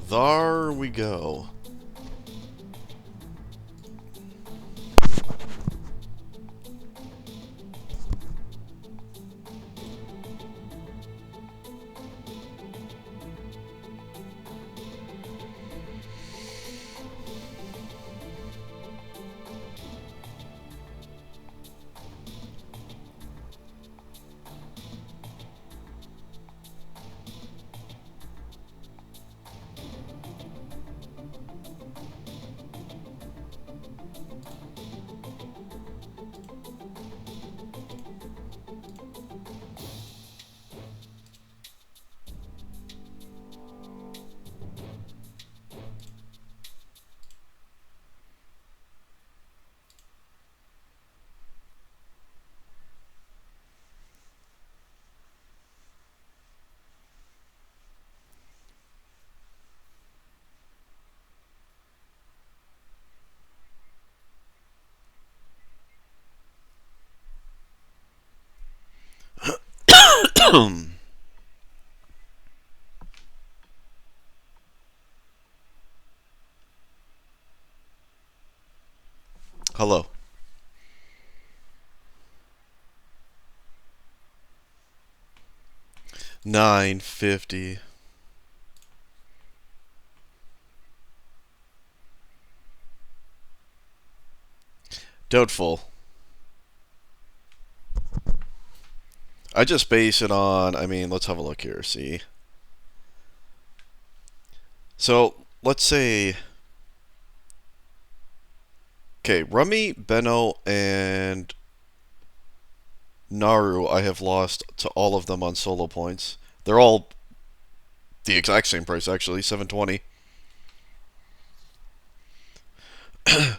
There we go. Hello. 950. Doubtful. I just base it on, I mean, let's have a look here, see. So, let's say, okay, Rummy, Benno, and Naru, I have lost to all of them on solo points. They're all the exact same price, actually, 720.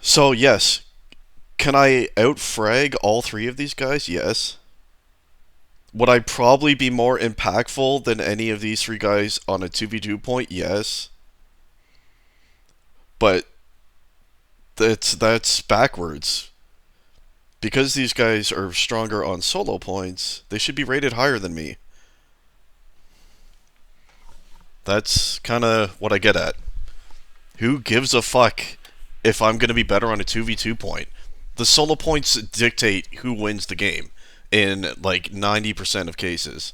So, yes, can I outfrag all three of these guys? Yes. Would I probably be more impactful than any of these three guys on a 2v2 point? Yes. But that's backwards. Because these guys are stronger on solo points, they should be rated higher than me. That's kind of what I get at. Who gives a fuck if I'm going to be better on a 2v2 point? The solo points dictate who wins the game in like 90% of cases.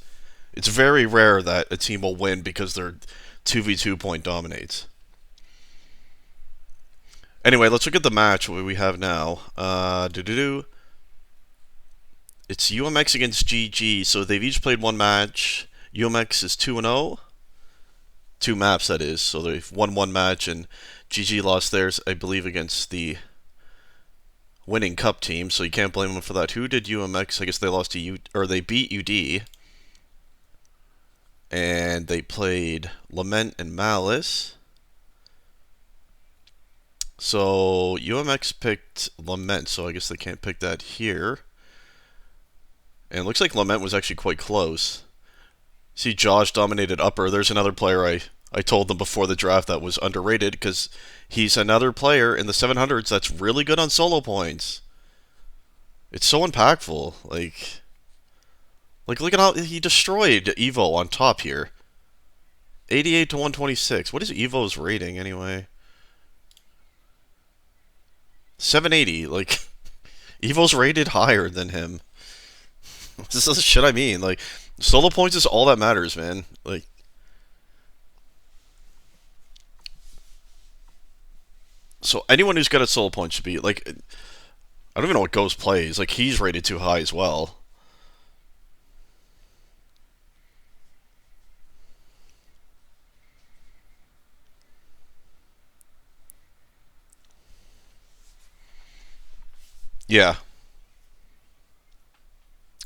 It's very rare that a team will win because their 2v2 point dominates. Anyway, let's look at the match what we have now. It's UMX against GG, so they've each played one match. UMX is 2-0. Two maps, that is. So they've won one match, and GG lost theirs, I believe, against the winning cup team, so you can't blame them for that. Who did UMX? I guess they lost to U, or they beat UD. And they played Lament and Malice. So UMX picked Lament, so I guess they can't pick that here. And it looks like Lament was actually quite close. See, Josh dominated upper. There's another player I told them before the draft that was underrated because he's another player in the 700s that's really good on solo points. It's so impactful. Like look at how he destroyed Evo on top here. 88 to 126. What is Evo's rating anyway? 780. Like Evo's rated higher than him. This is the shit I mean. Like solo points is all that matters, man. Like so anyone who's got a solo point should be like I don't even know what Ghost plays. Like he's rated too high as well. Yeah.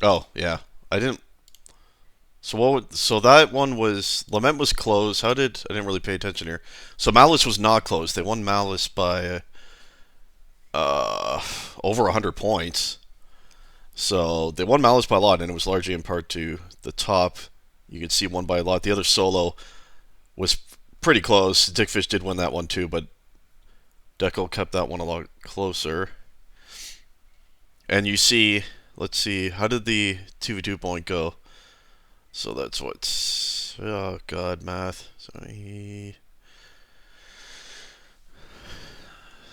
Oh, yeah. I didn't. So so that one was Lament was closed. I didn't really pay attention here. So Malice was not closed. They won Malice by uh over 100 points. So they won Malice by a lot, and it was largely in part to the top. You could see one by a lot. The other solo was pretty close. Dickfish did win that one too, but Dekel kept that one a lot closer. And you see, let's see, how did the 2v2 point go? So that's what's, oh god, math. So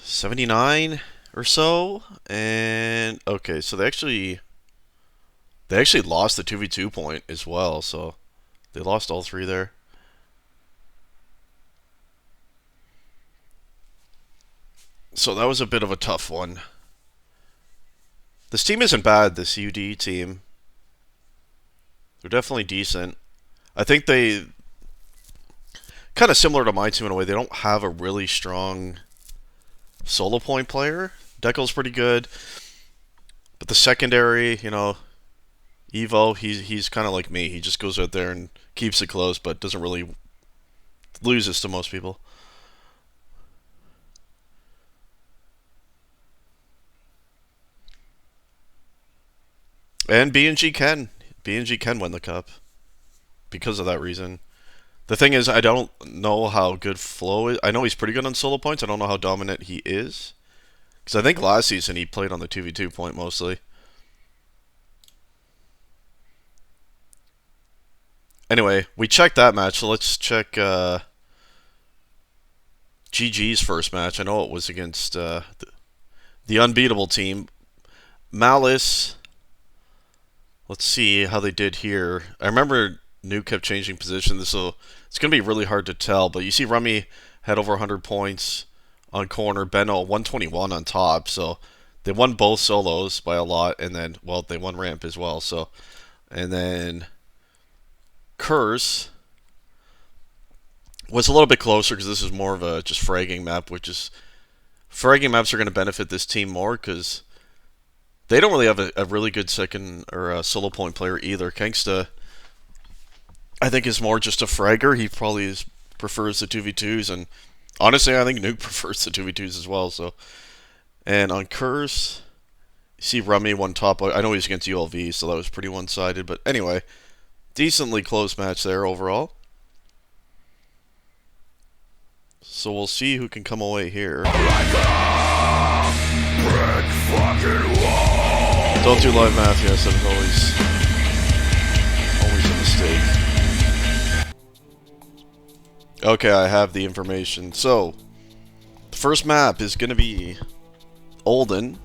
79 or so. And okay, so they actually lost the 2v2 point as well, so they lost all three there. So that was a bit of a tough one. This team isn't bad, this UD team. They're definitely decent. I think they kind of similar to my team in a way. They don't have a really strong solo point player. Deckel's pretty good, but the secondary, you know, Evo, he's kind of like me. He just goes out there and keeps it close, but doesn't really loses to most people. And B&G can win the cup because of that reason. The thing is, I don't know how good Flo is. I know he's pretty good on solo points. I don't know how dominant he is. Because I think last season he played on the 2v2 point mostly. Anyway, we checked that match, so let's check GG's first match. I know it was against the unbeatable team. Malice. Let's see how they did here. I remember Nuke kept changing positions, so it's going to be really hard to tell. But you see Rummy had over 100 points on corner, Benno 121 on top. So they won both solos by a lot, and then, well, they won ramp as well. So, and then Curse was a little bit closer because this is more of a just fragging map, which is fragging maps are going to benefit this team more because they don't really have a really good second or a solo point player either. Kangsta, I think, is more just a fragger. He probably prefers the 2v2s, and honestly, I think Nuke prefers the 2v2s as well. So, and on Curse, you see Rummy one top. I know he's against ULV, so that was pretty one-sided. But anyway, decently close match there overall. So we'll see who can come away here. Don't do live math, yes, that is always a mistake. Okay, I have the information. So, the first map is going to be Olden,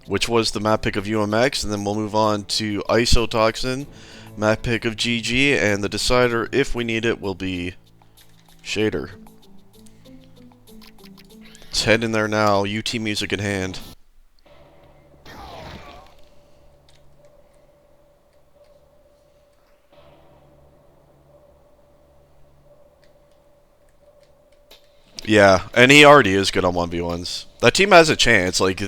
which was the map pick of UMX, and then we'll move on to Isotoxin, map pick of GG, and the decider, if we need it, will be Shader. Let's head in there now, UT music in hand. Yeah, and he already is good on 1v1s. That team has a chance. Like,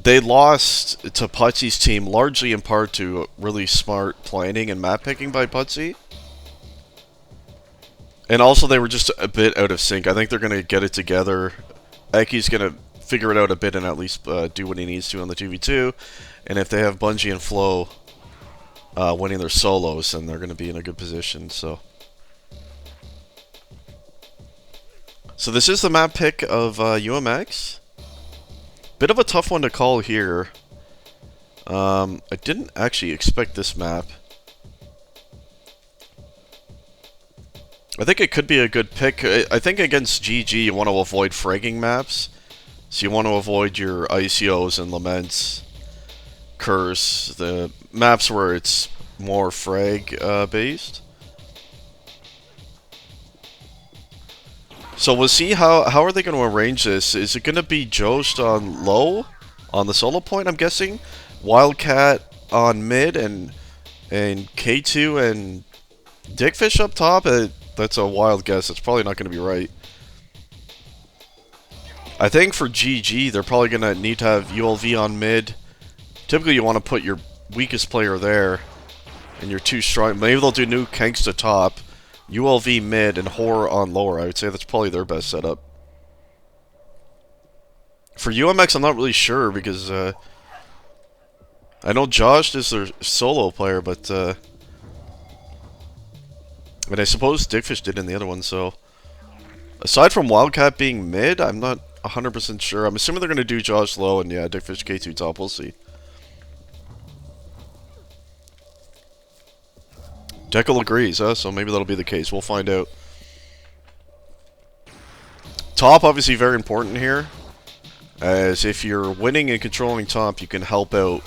they lost to Putsy's team largely in part to really smart planning and map picking by Putsy. And also, they were just a bit out of sync. I think they're going to get it together. Eki's going to figure it out a bit and at least do what he needs to on the 2v2. And if they have Bungie and Flo winning their solos, then they're going to be in a good position. So this is the map pick of UMX. Bit of a tough one to call here. I didn't actually expect this map. I think it could be a good pick. I think against GG you want to avoid fragging maps. So you want to avoid your ICOs and Laments, Curse, the maps where it's more frag based. So we'll see how are they going to arrange this. Is it going to be Jost on low on the solo point, I'm guessing? Wildcat on mid and K2 and Dickfish up top? That's a wild guess. It's probably not going to be right. I think for GG, they're probably going to need to have ULV on mid. Typically, you want to put your weakest player there and your two strong. Maybe they'll do Nuke Kangsta top. ULV mid and Horror on lower. I would say that's probably their best setup. For UMX, I'm not really sure because I know Josh is their solo player, but and I suppose Dickfish did in the other one. So aside from Wildcat being mid, I'm not 100% sure. I'm assuming they're going to do Josh low and yeah, Dickfish K2 top. We'll see. Deckel agrees, huh? So maybe that'll be the case. We'll find out. Top obviously very important here, as if you're winning and controlling top, you can help out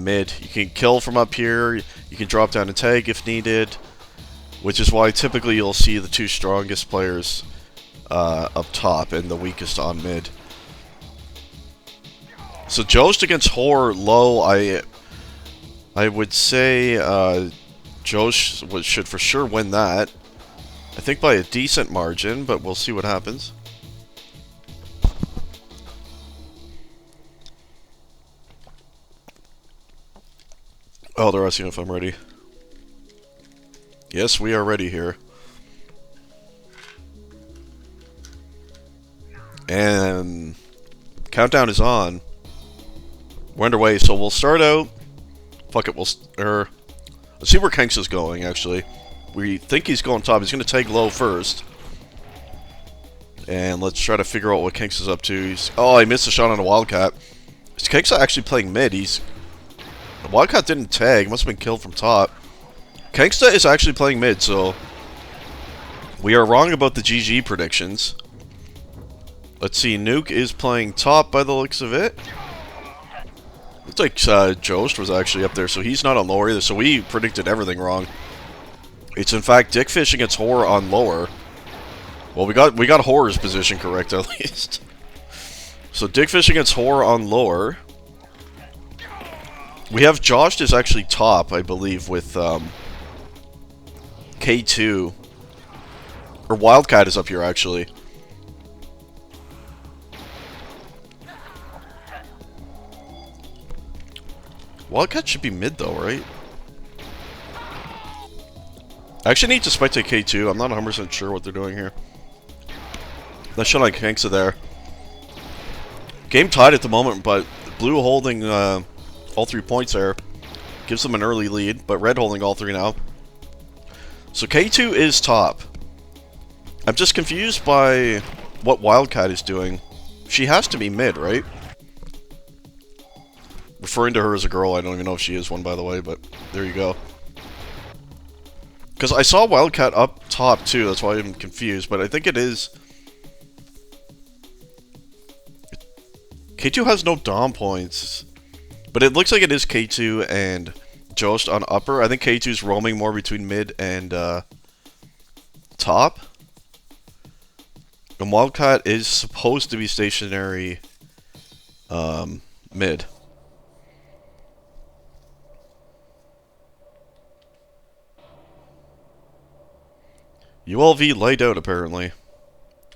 mid. You can kill from up here, you can drop down and tag if needed, which is why typically you'll see the two strongest players up top and the weakest on mid. So Jost against Hor low, I would say Jost should for sure win that. I think by a decent margin, but we'll see what happens. Oh, they're asking if I'm ready. Yes, we are ready here. And countdown is on. We're underway, so we'll start out. Fuck it, let's see where Kenks is going, actually. We think he's going top. He's going to take low first. And let's try to figure out what Kenks is up to. Oh, he missed a shot on a Wildcat. Is Kenks actually playing mid? The Wildcat didn't tag. Must have been killed from top. Kangsta is actually playing mid, so we are wrong about the GG predictions. Let's see, Nuke is playing top by the looks of it. Looks like Jost was actually up there, so he's not on lower either, so we predicted everything wrong. It's in fact Dickfish against Horror on lower. Well, we got Horror's position correct at least. So Dickfish against Horror on lower. We have Josh is actually top, I believe, with K2. Or Wildcat is up here, actually. Wildcat should be mid, though, right? I actually need to spectate K2. I'm not 100% sure what they're doing here. That shot on Kanksa there. Game tied at the moment, but Blue holding all 3 points there. Gives them an early lead, but Red holding all 3 now. So K2 is top. I'm just confused by what Wildcat is doing. She has to be mid, right? Referring to her as a girl, I don't even know if she is one, by the way, but there you go. Because I saw Wildcat up top, too, that's why I'm confused, but I think it is... K2 has no Dom points, but it looks like it is K2 and Jost on upper. I think K2's roaming more between mid and top. And Wildcat is supposed to be stationary mid. ULV laid out, apparently.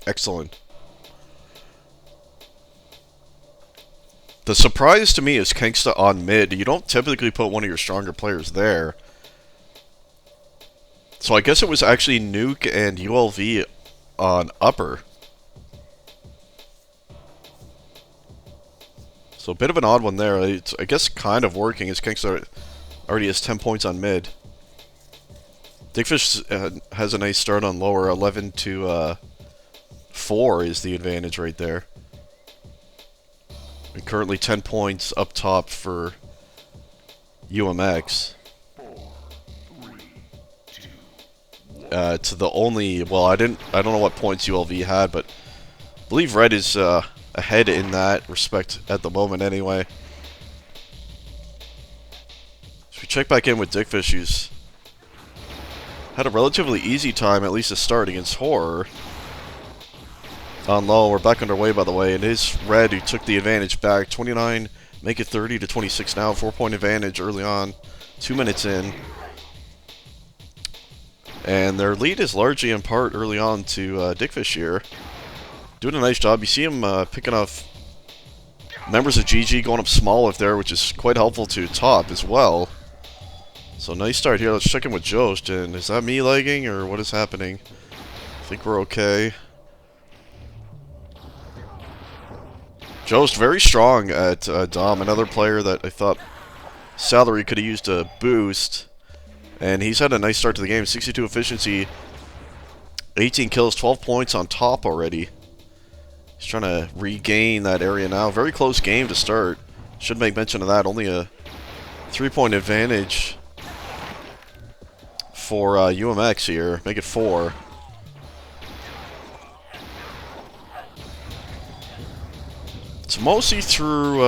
Excellent. The surprise to me is Kangsta on mid. You don't typically put one of your stronger players there. So I guess it was actually Nuke and ULV on upper. So a bit of an odd one there. It's, I guess, kind of working as Kangsta already has 10 points on mid. Dickfish has a nice start on lower. 11 to 4 is the advantage right there. And currently 10 points up top for UMX. To the only, well, I don't know what points ULV had, but I believe Red is ahead in that respect at the moment anyway. So we check back in with Dickfish, who's had a relatively easy time, at least to start, against Horror. On low, we're back underway, by the way. It is Red who took the advantage back. 29, make it 30 to 26 now. 4-point advantage early on. 2 minutes in. And their lead is largely in part early on to Dickfish here. Doing a nice job. You see him picking off members of GG going up small up there, which is quite helpful to top as well. So nice start here. Let's check in with Jost. And is that me lagging or what is happening? I think we're okay. Jost very strong at Dom. Another player that I thought salary could have used a boost. And he's had a nice start to the game. 62 efficiency. 18 kills, 12 points on top already. He's trying to regain that area now. Very close game to start. Should make mention of that. Only a 3-point advantage for UMX here. Make it 4. It's mostly through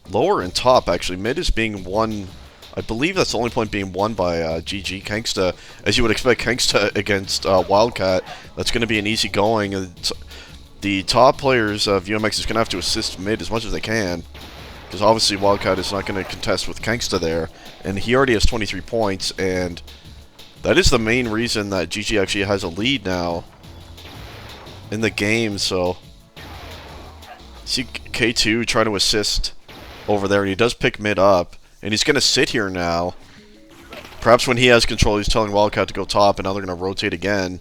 lower and top, actually. Mid is being won. I believe that's the only point being won by GG. Kangsta, as you would expect, Kangsta against Wildcat. That's going to be an easy going. The top players of UMX is going to have to assist mid as much as they can, because obviously Wildcat is not going to contest with Kangsta there, and he already has 23 points, and that is the main reason that GG actually has a lead now in the game. So see K2 trying to assist over there, and he does pick mid up, and he's going to sit here now. Perhaps when he has control, he's telling Wildcat to go top, and now they're going to rotate again.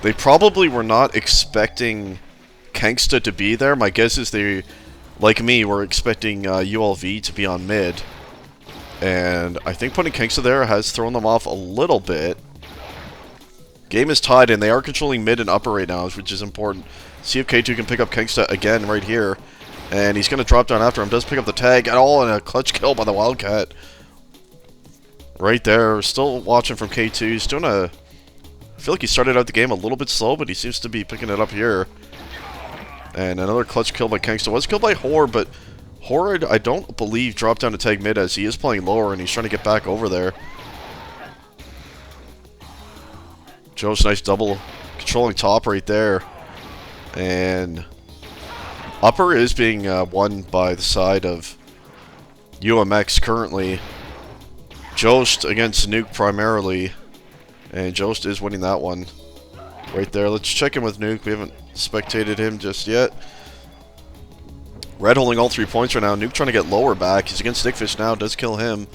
They probably were not expecting Kangsta to be there. My guess is they, like me, were expecting ULV to be on mid. And I think putting Kangsta there has thrown them off a little bit. Game is tied, and they are controlling mid and upper right now, which is important. See if K2 can pick up Kangsta again right here. And he's going to drop down after him. Does pick up the tag at all, and a clutch kill by the Wildcat. Right there. Still watching from K2. He's doing a... I feel like he started out the game a little bit slow, but he seems to be picking it up here. And another clutch kill by Kangsta. Was killed by Hor, but Hor, I don't believe, dropped down to tag mid, as he is playing lower, and he's trying to get back over there. Joe's nice double controlling top right there. And upper is being won by the side of UMX currently. Jost against Nuke primarily. And Jost is winning that one right there. Let's check in with Nuke. We haven't spectated him just yet. Red holding all 3 points right now. Nuke trying to get lower back. He's against Stickfish now. Does kill him.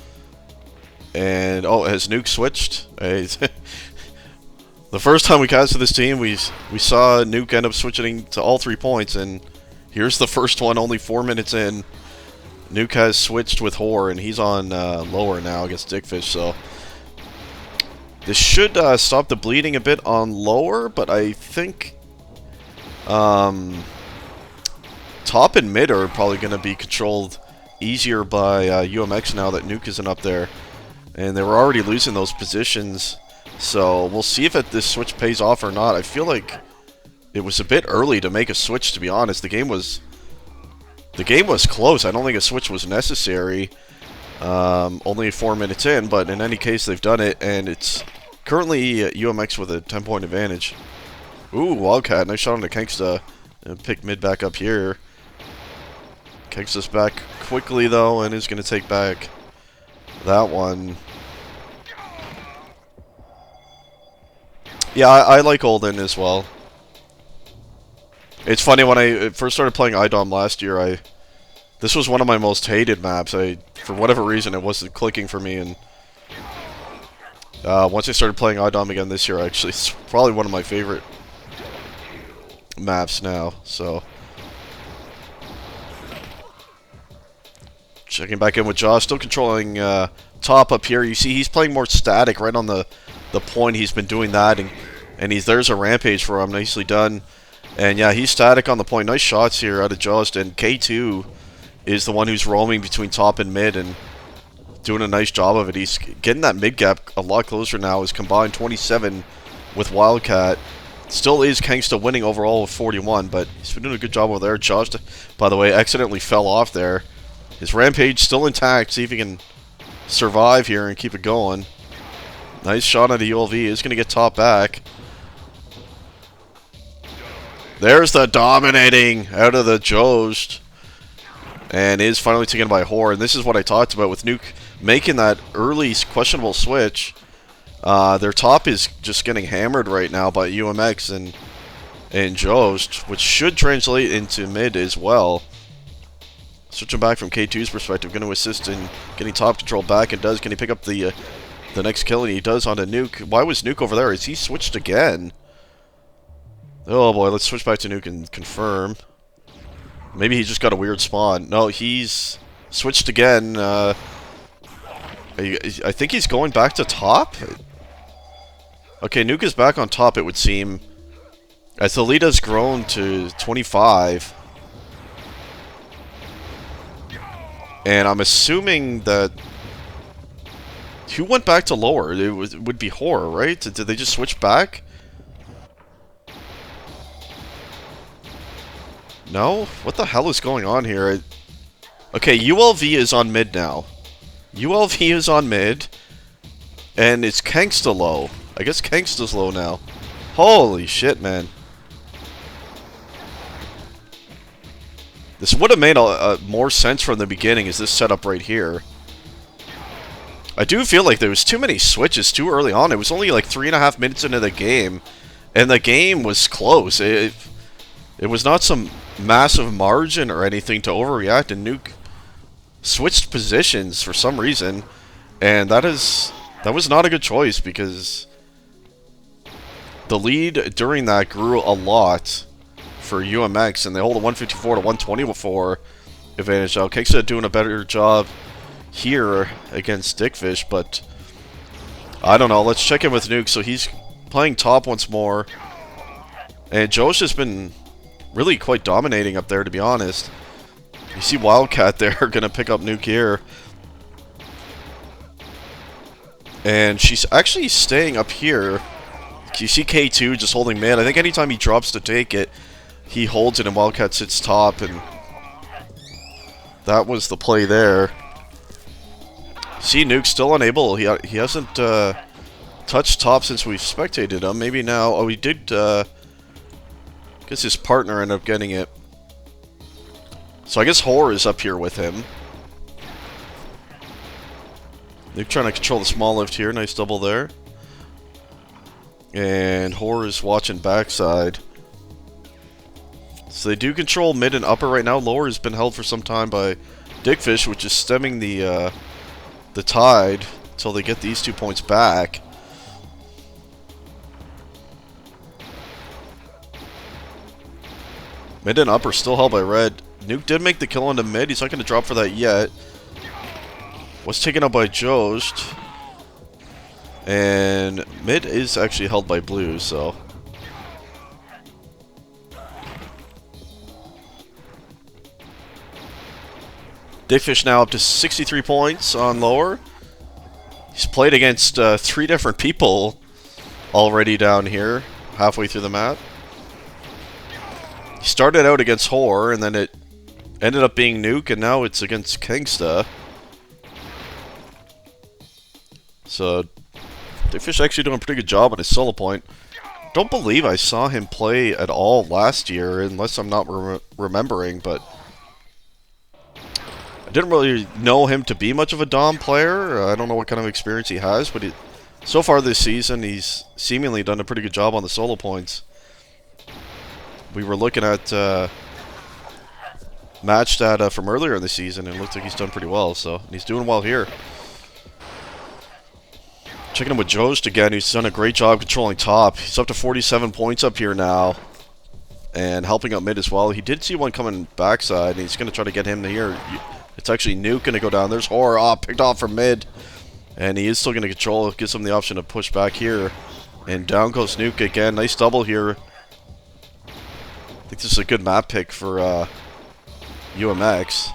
And, oh, has Nuke switched? Hey, the first time we casted this team, we saw Nuke end up switching to all 3 points. And here's the first one, only 4 minutes in. Nuke has switched with Hor, and he's on lower now against Stickfish, so... This should stop the bleeding a bit on lower, but I think top and mid are probably going to be controlled easier by UMX now that Nuke isn't up there. And they were already losing those positions, so we'll see if this switch pays off or not. I feel like it was a bit early to make a switch, to be honest. The game was close. I don't think a switch was necessary. Only 4 minutes in, but in any case, they've done it, and it's currently UMX with a 10-point advantage. Ooh, Wildcat, nice shot on the Kangsta, and pick mid back up here. Kangsta's back quickly, though, and is going to take back that one. Yeah, I like Olden as well. It's funny, when I first started playing iDOM last year, this was one of my most hated maps. For whatever reason, it wasn't clicking for me, and once I started playing iDOM again this year, actually, it's probably one of my favorite maps now, so... Checking back in with Josh, still controlling top up here. You see he's playing more static right on the point. He's been doing that, and there's a rampage for him, nicely done. And yeah, he's static on the point. Nice shots here out of Jost, and K2 is the one who's roaming between top and mid and doing a nice job of it. He's getting that mid gap a lot closer now. He's combined 27 with Wildcat. Still is Kangsta winning overall with 41, but he's been doing a good job over there. Josh, by the way, accidentally fell off there. His rampage still intact. See if he can survive here and keep it going. Nice shot on the ULV. Is going to get top back. There's the dominating out of the Jost. And is finally taken by Hor. And this is what I talked about with Nuke making that early questionable switch. Their top is just getting hammered right now by UMX and Jost, which should translate into mid as well. Switching back from K2's perspective, going to assist in getting top control back, and does. Can he pick up the next kill? And he does onto Nuke. Why was Nuke over there? Is he switched again? Oh boy, let's switch back to Nuke and confirm. Maybe he just got a weird spawn. No, he's switched again. I think he's going back to top. Okay, Nuke is back on top, it would seem. As the lead has grown to 25. And I'm assuming that... Who went back to lower? It would be Hor, right? Did they just switch back? No? What the hell is going on here? Okay, ULV is on mid now. ULV is on mid. And it's Kangsta low. I guess Kangsta's low now. Holy shit, man. This would have made more sense from the beginning, is this setup right here. I do feel like there was too many switches too early on. It was only like 3.5 minutes into the game, and the game was close. It was not some massive margin or anything to overreact, and Nuke switched positions for some reason, and that was not a good choice because the lead during that grew a lot for UMX, and they hold a 154 to 124 advantage now. Kangsta doing a better job here against Dickfish, but I don't know. Let's check in with Nuke. So he's playing top once more, and Josh has been really quite dominating up there, to be honest. You see Wildcat there gonna pick up Nuke here, and she's actually staying up here. You see K2 just holding mid. I think anytime he drops to take it, he holds it and Wildcat sits top, and that was the play there. See, Nuke still unable. He hasn't touched top since we've spectated him. Maybe now. Oh, he did. Guess his partner ended up getting it. So I guess Horror is up here with him. Nuke trying to control the small lift here. Nice double there. And Horror is watching backside. So they do control mid and upper right now. Lower has been held for some time by Dickfish, which is stemming the tide until they get these 2 points back. Mid and upper still held by red. Nuke did make the kill onto mid. He's not going to drop for that yet. Was taken up by Jost. And mid is actually held by blue, so... Dickfish now up to 63 points on lower. He's played against 3 different people already down here, halfway through the map. He started out against Horror, and then it ended up being Nuke, and now it's against Kangsta. So, Dickfish actually doing a pretty good job on his solo point. Don't believe I saw him play at all last year, unless I'm not remembering, but... I didn't really know him to be much of a Dom player. I don't know what kind of experience he has, but so far this season, he's seemingly done a pretty good job on the solo points. We were looking at match data from earlier in the season, and it looks like he's done pretty well, so he's doing well here. Checking in with Jost again, he's done a great job controlling top. He's up to 47 points up here now, and helping up mid as well. He did see one coming backside, and he's going to try to get him here. It's actually Nuke going to go down. There's Horror, picked off from mid. And he is still going to control. Gives him the option to push back here. And down goes Nuke again. Nice double here. I think this is a good map pick for UMX.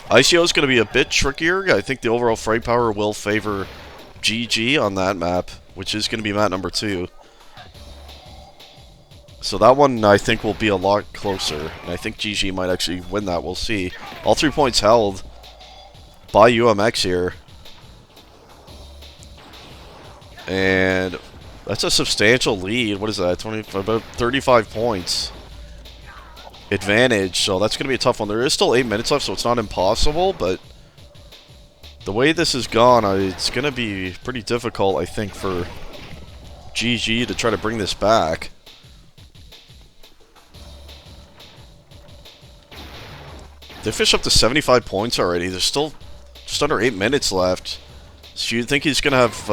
ICO is going to be a bit trickier. I think the overall fight power will favor GG on that map, which is going to be map number 2. So that one, I think, will be a lot closer. And I think GG might actually win that. We'll see. All 3 points held by UMX here. And that's a substantial lead. What is that? About 35 points advantage. So that's going to be a tough one. There is still 8 minutes left, so it's not impossible. But the way this has gone, it's going to be pretty difficult, I think, for GG to try to bring this back. They fish up to 75 points already. There's still just under 8 minutes left. So you'd think he's going to have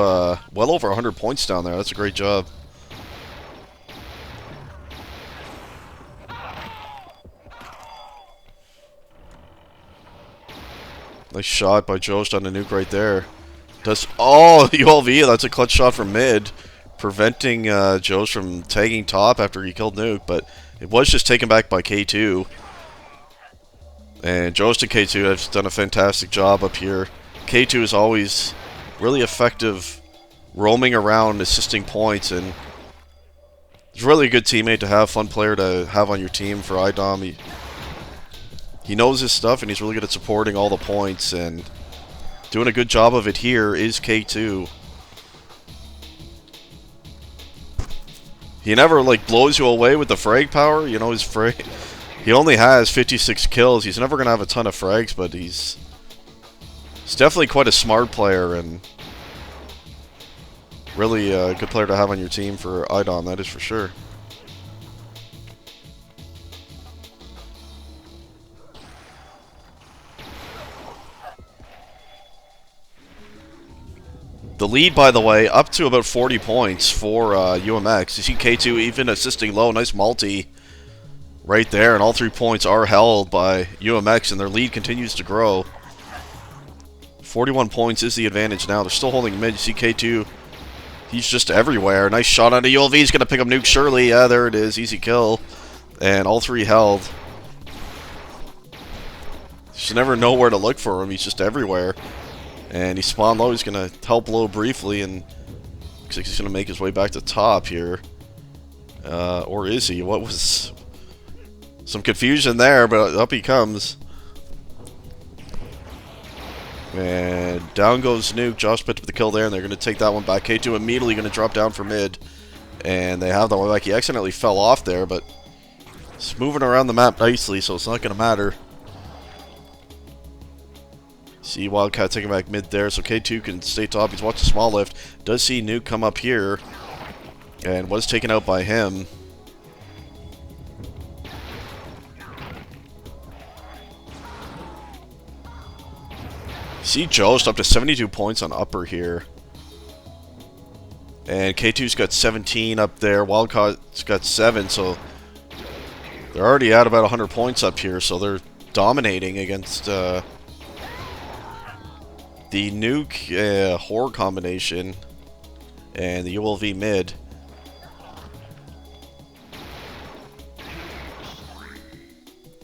well over 100 points down there. That's a great job. Nice shot by Jost on the Nuke right there. Oh, ULV, that's a clutch shot from mid. Preventing Jost from tagging top after he killed Nuke. But it was just taken back by K2. And Jost and K2 have done a fantastic job up here. K2 is always really effective roaming around, assisting points, and He's really a good teammate to have, fun player to have on your team for iDOM. He knows his stuff, and he's really good at supporting all the points, and doing a good job of it here is K2. He never, like, blows you away with the frag power. You know, his frag... He only has 56 kills. He's never going to have a ton of frags, but he's definitely quite a smart player, and really a good player to have on your team for iDOM, that is for sure. The lead, by the way, up to about 40 points for UMX. You see K2 even assisting low. Nice multi right there, and all 3 points are held by UMX, and their lead continues to grow. 41 points is the advantage now. They're still holding mid. You see K2, he's just everywhere. Nice shot onto ULV. He's going to pick up Nuke Shirley. Yeah, there it is. Easy kill. And all 3 held. You should never know where to look for him. He's just everywhere. And he spawned low. He's going to help low briefly, and looks like he's going to make his way back to top here. Or is he? What was... Some confusion there, but up he comes. And down goes Nuke. Josh picked up the kill there, and they're going to take that one back. K2 immediately going to drop down for mid. And they have that one back. He accidentally fell off there, but it's moving around the map nicely, so it's not going to matter. See Wildcat taking back mid there, so K2 can stay top. He's watching small lift. Does see Nuke come up here, and was taken out by him. See Jost up to 72 points on upper here. And K2's got 17 up there. Wildcat's got 7, so they're already at about 100 points up here, so they're dominating against the Nuke Horde combination and the ULV mid.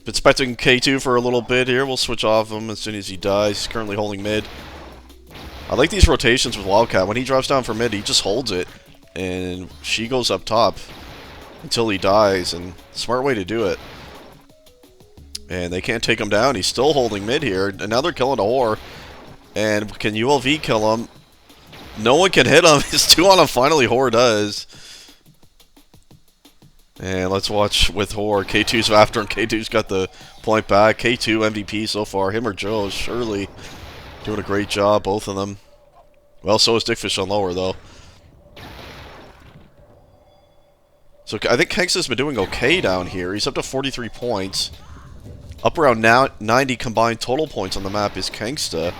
Been expecting K2 for a little bit here. We'll switch off him as soon as he dies. He's currently holding mid. I like these rotations with Wildcat. When he drops down for mid, he just holds it, and she goes up top until he dies, and smart way to do it. And they can't take him down. He's still holding mid here, and now they're killing a whore. And can ULV kill him? No one can hit him. His 2 on him finally. Whore does. And let's watch with Whore. K2's after him. K2's got the point back. K2 MVP so far. Him or Joe surely doing a great job, both of them. Well, so is Dickfish on lower, though. So I think Kangsta's been doing okay down here. He's up to 43 points. Up around now 90 combined total points on the map is Kangsta.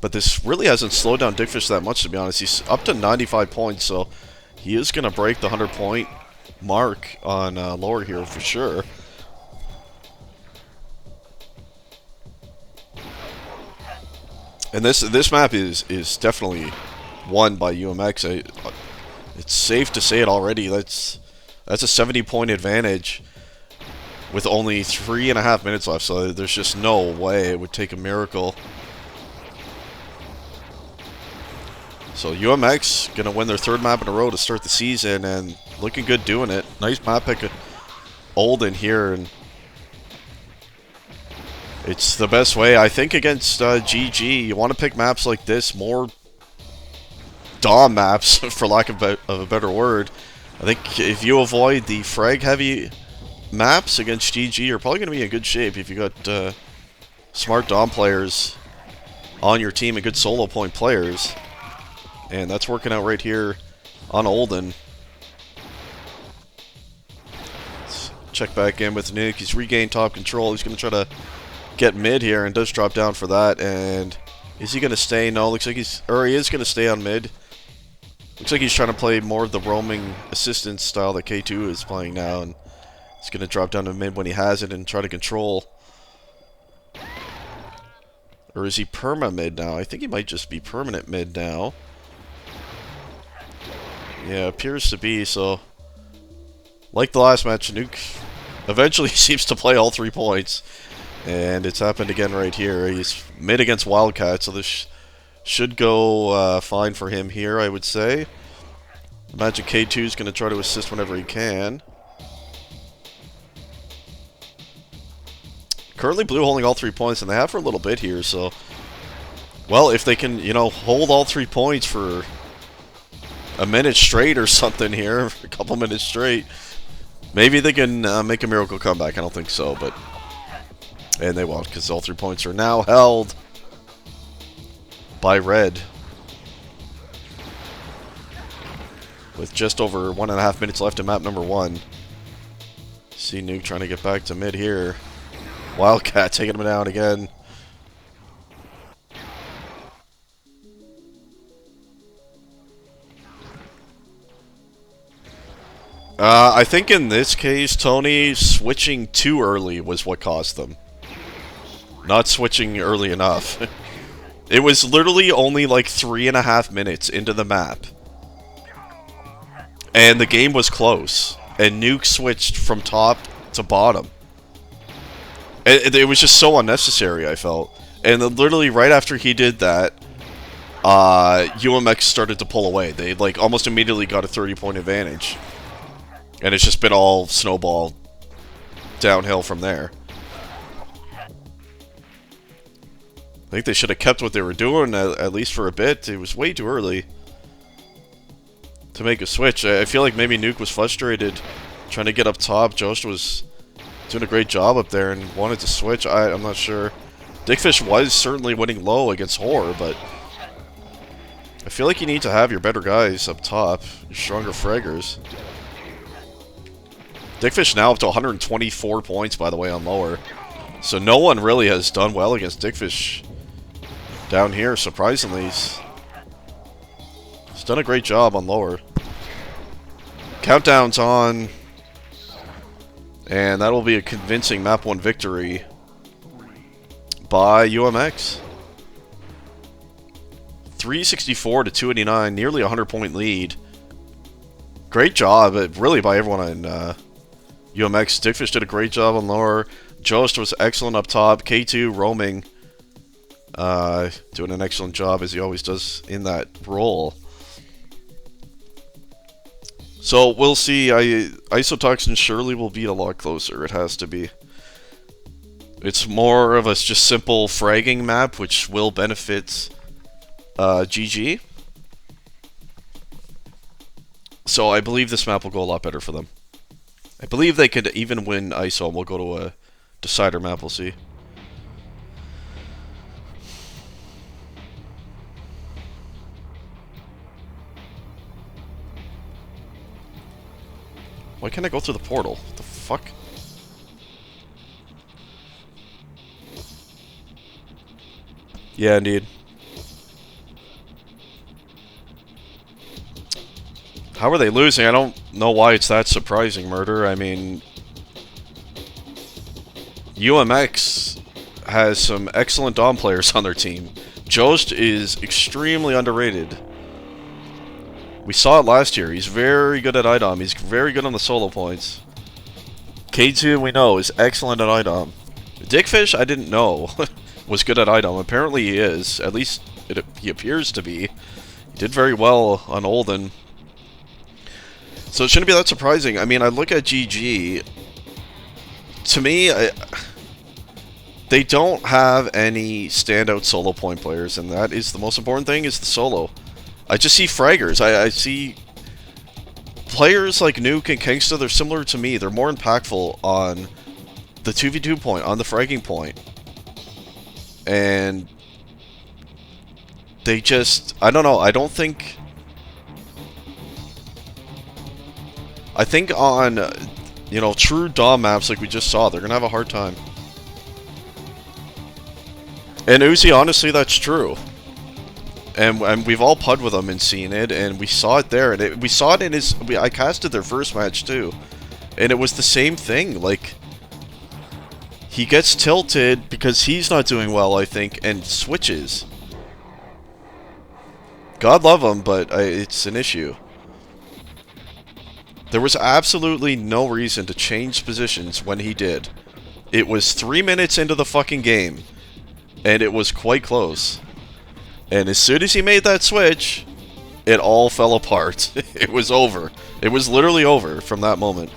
But this really hasn't slowed down Dickfish that much, to be honest. He's up to 95 points, so he is going to break the 100-point mark on lower here for sure. And this map is definitely won by UMX. It's safe to say it already. That's a 70-point advantage with only 3.5 minutes left, so there's just no way it would take a miracle. So UMX gonna win their 3rd map in a row to start the season, and looking good doing it. Nice map pick of Olden here, and it's the best way, I think, against GG. You want to pick maps like this, more DOM maps, for lack of a better word. I think if you avoid the frag-heavy maps against GG, you're probably going to be in good shape if you got smart DOM players on your team and good solo point players. And that's working out right here on Olden. Let's check back in with Nuke. He's regained top control. He's going to try to get mid here, and does drop down for that. And is he going to stay? No, looks like he is going to stay on mid. Looks like he's trying to play more of the roaming assistance style that K2 is playing now, and he's going to drop down to mid when he has it and try to control. Or is he perma mid now? I think he might just be permanent mid now. Yeah, appears to be. So, like the last match, Nuke eventually seems to play all 3 points. And it's happened again right here. He's mid against Wildcat, so this should go fine for him here, I would say. Imagine K2 is going to try to assist whenever he can. Currently blue holding all 3 points, and they have for a little bit here, so... Well, if they can, you know, hold all 3 points for a minute straight or something here, a couple minutes straight, maybe they can make a miracle comeback. I don't think so, but... And they won't, because all 3 points are now held by red. With just over 1.5 minutes left in map number 1. See Nuke trying to get back to mid here. Wildcat taking him down again. I think in this case, Tony, switching too early was what cost them. Not switching early enough. It was literally only like 3.5 minutes into the map. And the game was close. And Nuke switched from top to bottom. It was just so unnecessary, I felt. And then literally right after he did that, UMX started to pull away. They like almost immediately got a 30-point advantage. And it's just been all snowball downhill from there. I think they should have kept what they were doing, at least for a bit. It was way too early to make a switch. I feel like maybe Nuke was frustrated trying to get up top. Jost was doing a great job up there and wanted to switch. I'm not sure. Dickfish was certainly winning low against Horror, but I feel like you need to have your better guys up top, your stronger fraggers. Dickfish now up to 124 points, by the way, on lower. So no one really has done well against Dickfish down here, surprisingly. He's done a great job on lower. Countdown's on. And that'll be a convincing map 1 victory by UMX. 364 to 289, nearly a 100-point lead. Great job, really, by everyone on UMX. Dickfish did a great job on lower. Jost was excellent up top. K2 roaming, doing an excellent job as he always does in that role. So we'll see. Isotoxin surely will be a lot closer. It has to be. It's more of a just simple fragging map, which will benefit GG. So I believe this map will go a lot better for them. I believe they could even win ISO, and we'll go to a decider map. We'll see. Why can't I go through the portal? What the fuck? Yeah, indeed. How are they losing? I don't know why it's that surprising, Murder. I mean, UMX has some excellent Dom players on their team. Jost is extremely underrated. We saw it last year. He's very good at iDOM. He's very good on the solo points. K2, we know, is excellent at iDOM. Dickfish, I didn't know, was good at iDOM. Apparently he is. At least he appears to be. He did very well on Olden. So it shouldn't be that surprising. I mean, I look at GG. To me, they don't have any standout solo point players, and that is the most important thing, is the solo. I just see fraggers. I see players like Nuke and Kangsta. They're similar to me. They're more impactful on the 2v2 point, on the fragging point. And they just... I don't know. I don't think... I think on, you know, true Dom maps like we just saw, they're going to have a hard time. And Uzi, honestly, that's true. And we've all pud with him and seen it, and we saw it there. And we saw it in his... I casted their first match, too. And it was the same thing. Like, he gets tilted because he's not doing well, I think, and switches. God love him, but it's an issue. There was absolutely no reason to change positions when he did. It was 3 minutes into the fucking game, and it was quite close. And as soon as he made that switch, it all fell apart. It was over. It was literally over from that moment.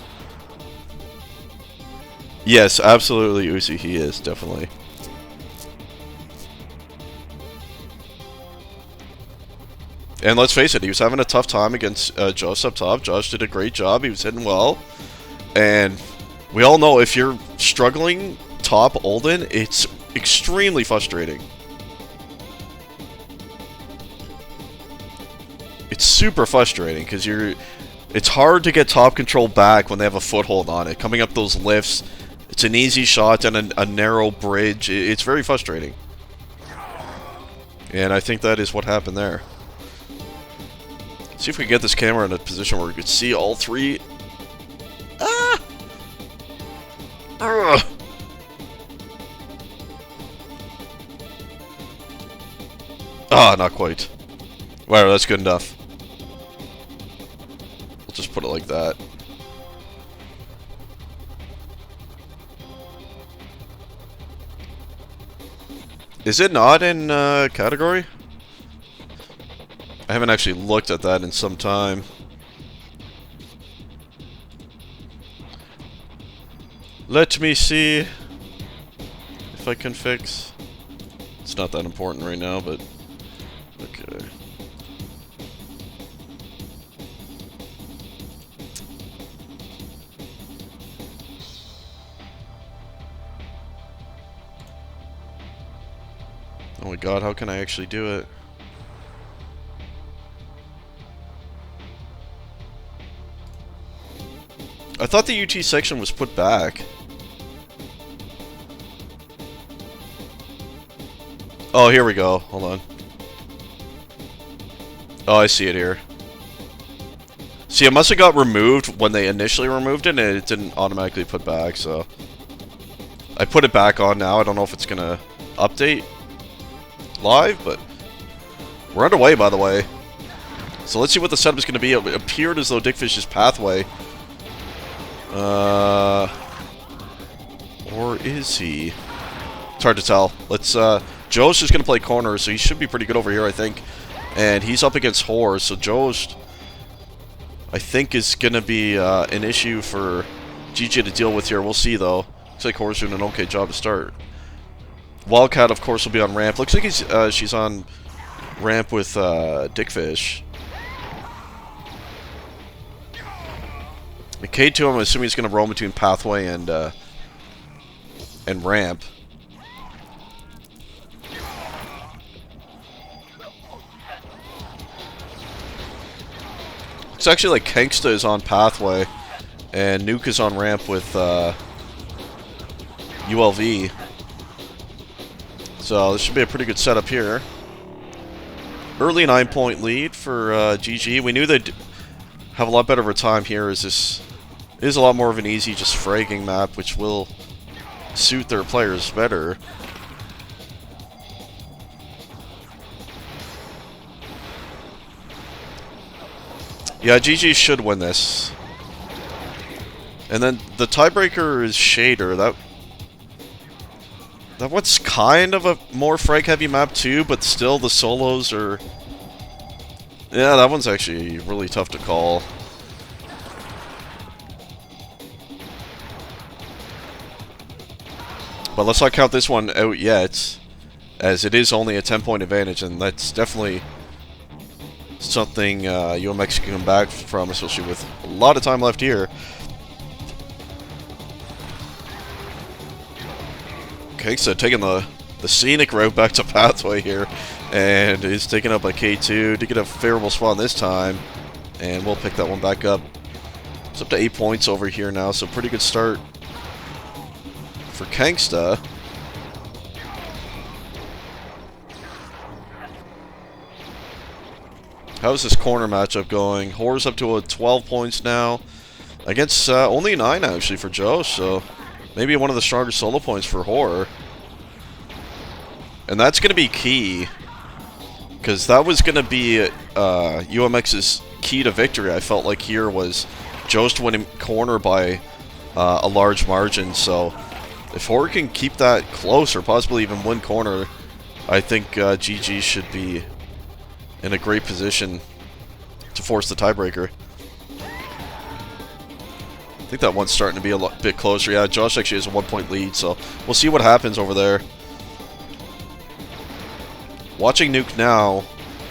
Yes, absolutely, Uzi, he is, definitely. And let's face it, he was having a tough time against Josh up top. Josh did a great job. He was hitting well. And we all know if you're struggling top Olden, it's extremely frustrating. It's super frustrating because it's hard to get top control back when they have a foothold on it. Coming up those lifts, it's an easy shot and a narrow bridge. It's very frustrating. And I think that is what happened there. See if we can get this camera in a position where we could see all three. Ah! Ugh. Ah, not quite. Wow, that's good enough. We'll just put it like that. Is it not in category? I haven't actually looked at that in some time. Let me see if I can fix. It's not that important right now, but okay. Oh my god, how can I actually do it? I thought the UT section was put back. Oh, here we go. Hold on. Oh, I see it here. See, it must have got removed when they initially removed it, and it didn't automatically put back, so... I put it back on now. I don't know if it's gonna update live, but... We're underway, by the way. So let's see what the setup is gonna be. It appeared as though Dickfish's pathway... Or is he? It's hard to tell. Let's, Joe's just gonna play corner, so he should be pretty good over here, I think. And he's up against Horror, so Joe's, I think, is gonna be, an issue for GG to deal with here. We'll see, though. Looks like Horror's doing an okay job to start. Wildcat, of course, will be on ramp. Looks like he's, she's on ramp with, Dickfish. K2, I'm assuming he's going to roam between pathway and ramp. It's actually like Kanksta is on pathway, and Nuke is on ramp with ULV. So this should be a pretty good setup here. Early 9-point lead for GG. We knew they'd have a lot better of a time here, as this is a lot more of an easy, just fragging map, which will suit their players better. Yeah, GG should win this. And then the tiebreaker is Shader. That one's kind of a more frag-heavy map too, but still the solos are... Yeah, that one's actually really tough to call. But let's not count this one out yet, as it is only a 10-point advantage, and that's definitely something UMX can come back from, especially with a lot of time left here. Okay, so taking the scenic route back to pathway here, and is taken up by K2 to get a favorable spawn this time, and we'll pick that one back up. It's up to 8 points over here now, so pretty good start for Kanksta. How's this corner matchup going? Horror's up to 12 points now, against only 9 actually for Joe, so maybe one of the stronger solo points for Horror. And that's going to be key, because that was going to be UMX's key to victory. I felt like here was Joe's winning corner by a large margin, so if Horror can keep that close, or possibly even win corner, I think GG should be in a great position to force the tiebreaker. I think that one's starting to be a bit closer. Yeah, Josh actually has a 1-point lead, so we'll see what happens over there. Watching Nuke now,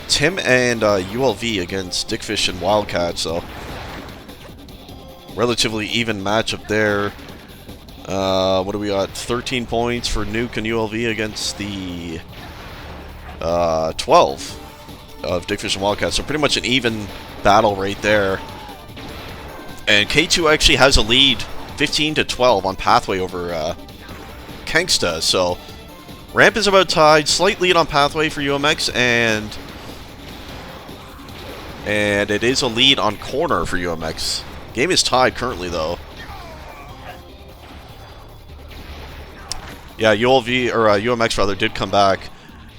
Tim and ULV against Dickfish and Wildcat, so relatively even matchup there. What do we got? 13 points for Nuke and ULV against the 12 of Dickfish and Wildcat, so pretty much an even battle right there. And K2 actually has a lead, 15-12 on Pathway over Kangsta, so Ramp is about tied, slight lead on Pathway for UMX, and it is a lead on Corner for UMX. Game is tied currently, though. Yeah, ULV, or UMX rather, did come back,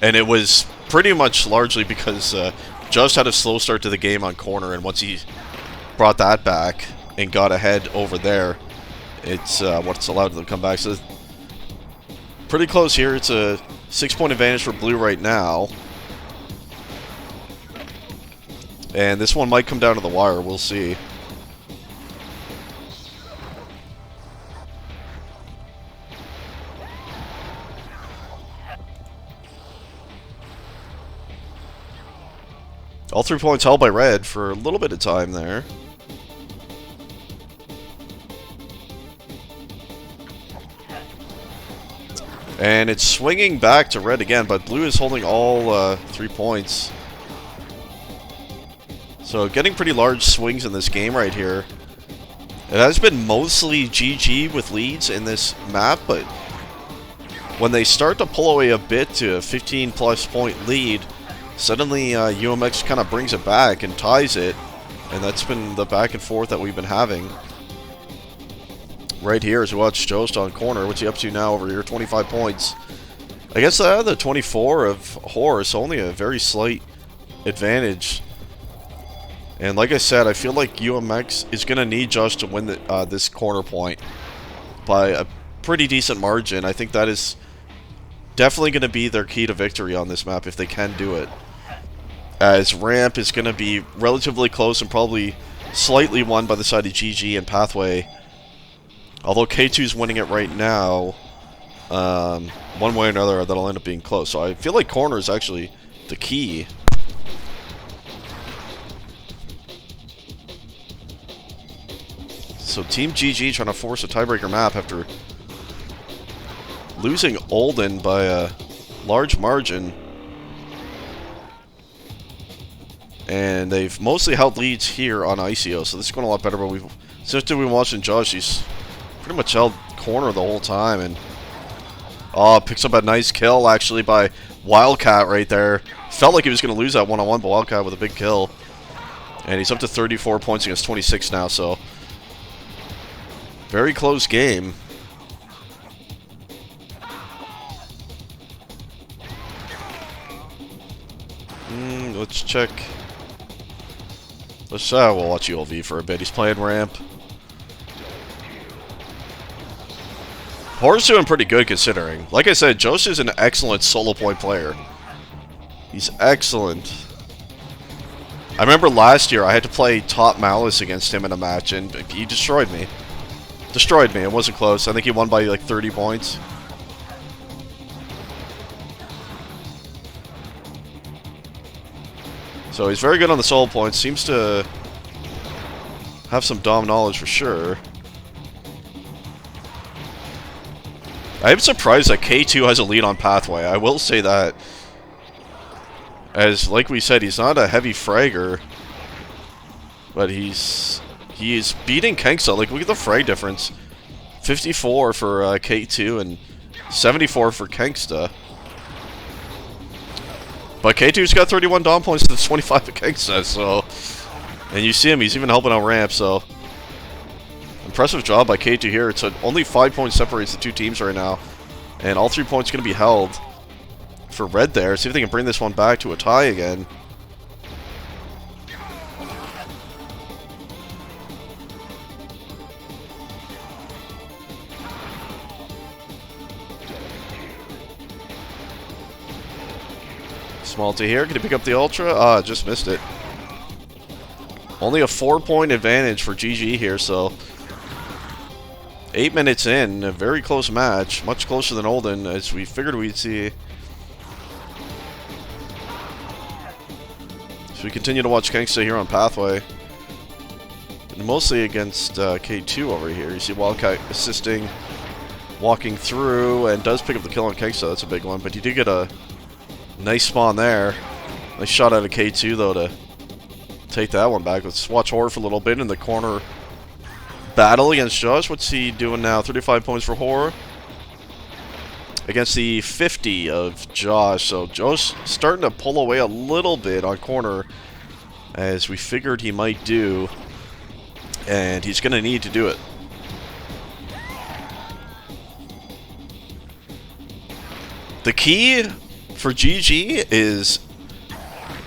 and it was pretty much largely because Just had a slow start to the game on Corner, and once he brought that back and got ahead over there, it's what's allowed them to come back. So pretty close here. It's a 6-point advantage for Blue right now. And this one might come down to the wire. We'll see. All 3 points held by Red for a little bit of time there. And it's swinging back to Red again, but Blue is holding all 3 points. So getting pretty large swings in this game right here. It has been mostly GG with leads in this map, but when they start to pull away a bit to a 15-plus point lead, suddenly UMX kind of brings it back and ties it, and that's been the back and forth that we've been having. Right here as we watch Jost on Corner. What's he up to now over here? 25 points. I guess the 24 of Horse, only a very slight advantage. And like I said, I feel like UMX is going to need Josh to win this corner point by a pretty decent margin. I think that is definitely going to be their key to victory on this map if they can do it. As Ramp is going to be relatively close and probably slightly won by the side of GG and Pathway. Although K2's winning it right now, one way or another, that'll end up being close. So I feel like Corner is actually the key. So Team GG trying to force a tiebreaker map after losing Olden by a large margin. And they've mostly held leads here on ICO, so this is going a lot better. But since we've been watching Josh, he's pretty much held Corner the whole time, and picks up a nice kill actually by Wildcat right there. Felt like he was going to lose that one-on-one, but Wildcat with a big kill, and he's up to 34 points against 26 now. So very close game. Let's check. We'll watch ULV for a bit. He's playing Ramp. Horror's doing pretty good considering. Like I said, Josh is an excellent solo point player. He's excellent. I remember last year I had to play top Malice against him in a match, and he destroyed me. Destroyed me. It wasn't close. I think he won by like 30 points. So he's very good on the solo points. Seems to have some Dom knowledge for sure. I am surprised that K2 has a lead on Pathway. I will say that. As, like we said, he's not a heavy fragger. But he is beating Kangsta. Like, look at the frag difference. 54 for K2 and 74 for Kangsta. But K2's got 31 Dom points to 25 for Kangsta, so... And you see him, he's even helping out Ramp, so... Impressive job by K2 here. It's only 5 points separates the two teams right now. And all 3 points going to be held for Red there. See if they can bring this one back to a tie again. Small to here. Can he pick up the Ultra? Just missed it. Only a 4-point advantage for GG here, so 8 minutes in, a very close match, much closer than Olden, as we figured we'd see. So we continue to watch Kangsta here on Pathway. And mostly against K2 over here. You see Wildcat assisting, walking through, and does pick up the kill on Kangsta. That's a big one, but he did get a nice spawn there. Nice shot out of K2, though, to take that one back. Let's watch Horror for a little bit in the corner battle against Josh. What's he doing now? 35 points for Horror against the 50 of Josh. So Josh starting to pull away a little bit on corner, as we figured he might do, and he's going to need to do it. The key for GG is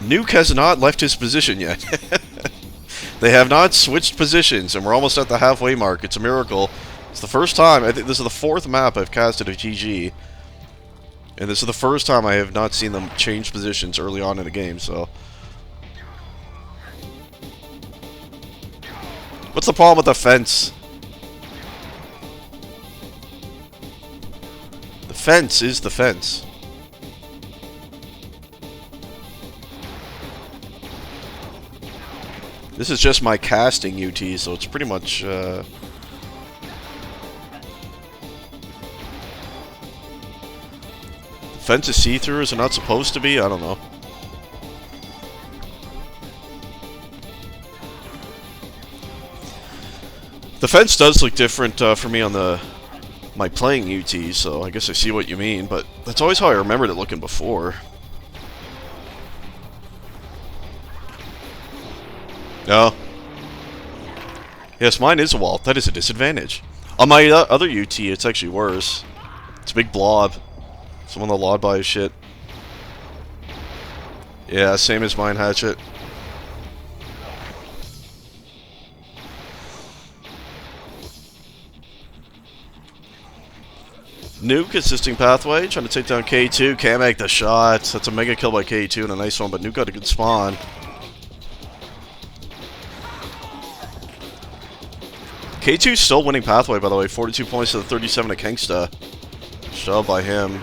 Nuke has not left his position yet. They have not switched positions, and we're almost at the halfway mark. It's a miracle. It's the first time, I think this is the 4th map I've casted of GG, and this is the first time I have not seen them change positions early on in the game, so. What's the problem with the fence? The fence is the fence. This is just my casting UT, so it's pretty much, the fence is see-through, is it not supposed to be? I don't know. The fence does look different for me on my playing UT, so I guess I see what you mean, but that's always how I remembered it looking before. No. Yes, mine is a wall. That is a disadvantage. On my other UT, it's actually worse. It's a big blob. Someone that lawed by his shit. Yeah, same as mine, Hatchet. Nuke assisting Pathway, trying to take down K2. Can't make the shot. That's a mega kill by K2 and a nice one, but Nuke got a good spawn. K2's still winning Pathway, by the way. 42 points to the 37 of Kangsta. Shove by him.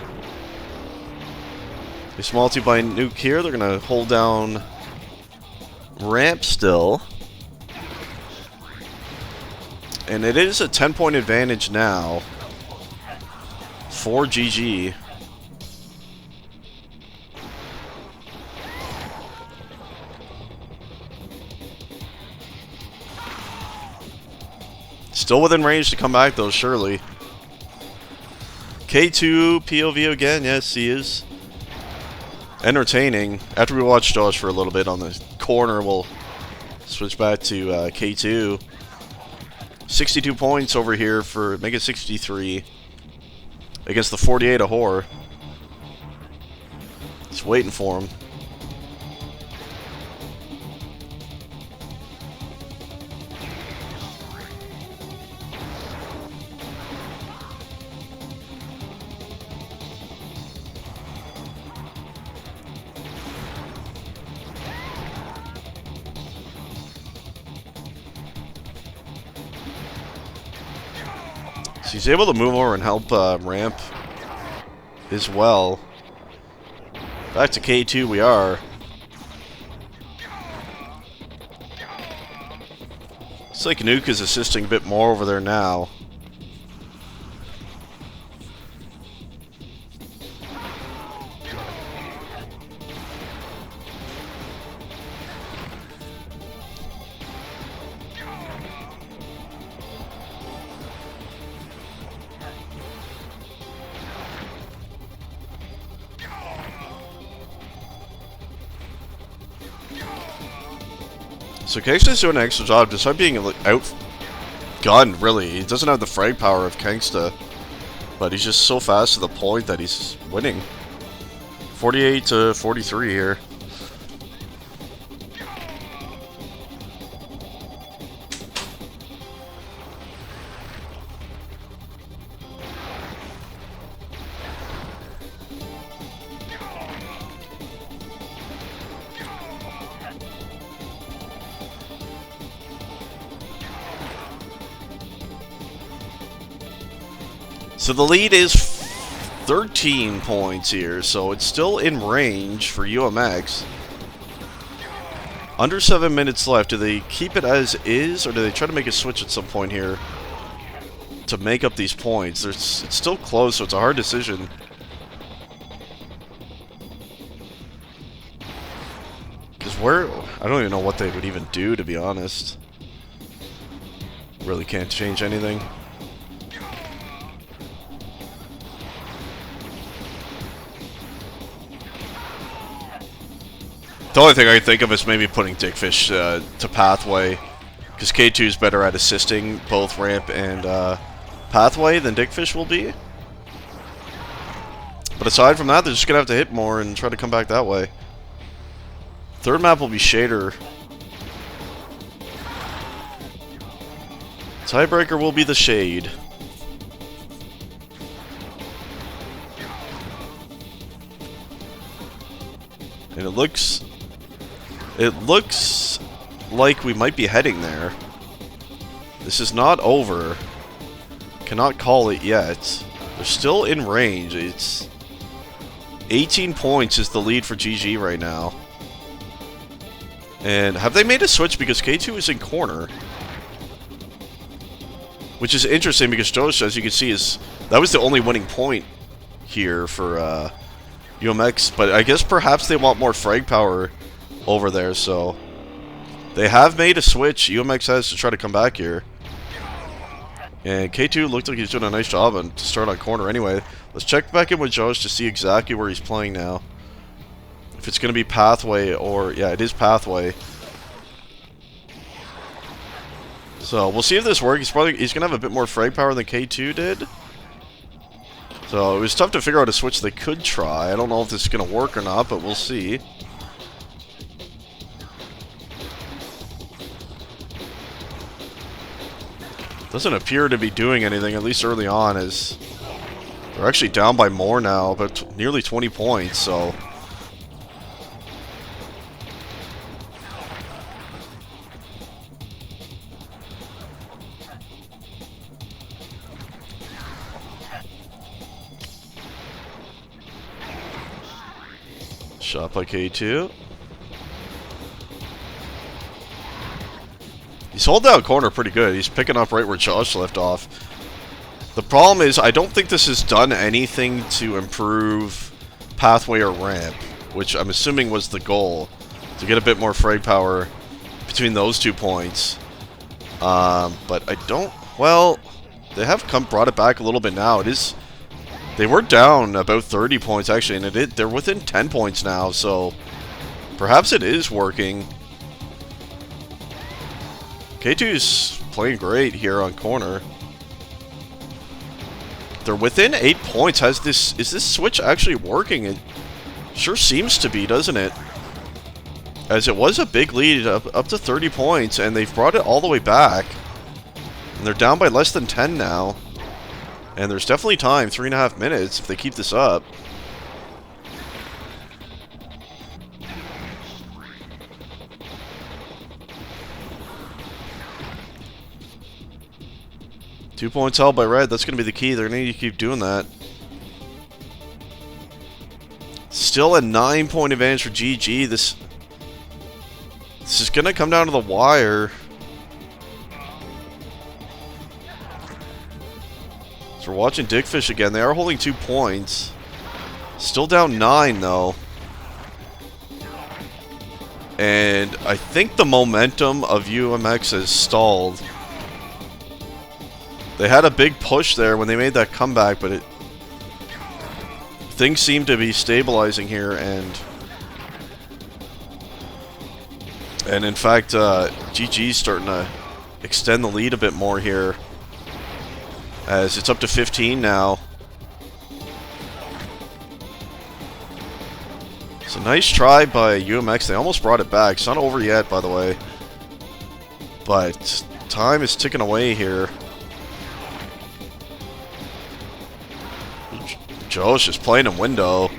A small multi by Nuke here. They're going to hold down ramp still. And it is a 10-point advantage now for GG. Still within range to come back, though, surely. K2 POV again. Yes, he is entertaining. After we watch Josh for a little bit on the corner, we'll switch back to K2. 62 points over here for Mega 63 against the 48 of Horror. Just waiting for him. So he's able to move over and help ramp as well. Back to K2 we are. Looks like Nuke is assisting a bit more over there now. So Kangsta's doing an extra job despite being outgunned, really. He doesn't have the frag power of Kangsta, but he's just so fast to the point that he's winning. 48 to 43 here. So the lead is 13 points here, so it's still in range for UMX. Under 7 minutes left. Do they keep it as is, or do they try to make a switch at some point here to make up these points? It's still close, so it's a hard decision. Because I don't even know what they would even do, to be honest. Really can't change anything. The only thing I can think of is maybe putting Dickfish to Pathway, because K2 is better at assisting both Ramp and Pathway than Dickfish will be. But aside from that, they're just going to have to hit more and try to come back that way. Third map will be Shader. Tiebreaker will be the Shade. And it looks like we might be heading there. This is not over. Cannot call it yet. They're still in range. It's 18 points is the lead for GG right now. And have they made a switch because K2 is in corner? Which is interesting because Josh, as you can see, that was the only winning point here for UMX. But I guess perhaps they want more frag power over there, so they have made a switch. UMX has to try to come back here. And K2 looked like he's doing a nice job to start on corner anyway. Let's check back in with Josh to see exactly where he's playing now. If it's going to be Pathway or... yeah, it is Pathway. So we'll see if this works. He's going to have a bit more frag power than K2 did. So it was tough to figure out a switch they could try. I don't know if this is going to work or not, but we'll see. Doesn't appear to be doing anything, at least early on, as they're actually down by more now, but nearly 20 points, so... Shot by K2. He's holding down corner pretty good. He's picking up right where Josh left off. The problem is, I don't think this has done anything to improve Pathway or Ramp, which I'm assuming was the goal, to get a bit more frag power between those 2 points. But I don't... well, they have brought it back a little bit now. It is... they were down about 30 points, actually, and they're within 10 points now, so perhaps it is working. K2's playing great here on corner. They're within 8 points. Is this switch actually working? It sure seems to be, doesn't it? As it was a big lead, up to 30 points, and they've brought it all the way back. And they're down by less than 10 now. And there's definitely time, 3.5 minutes, if they keep this up. Two points held by Red. That's going to be the key. They're going to need to keep doing that. Still a 9-point advantage for GG. This is going to come down to the wire. So we're watching Dickfish again. They are holding 2 points. Still down 9, though. And I think the momentum of UMX has stalled. They had a big push there when they made that comeback, but things seem to be stabilizing here, and in fact, GG's starting to extend the lead a bit more here, as it's up to 15 now. It's a nice try by UMX. They almost brought it back. It's not over yet, by the way, but time is ticking away here. Josh is playing in window.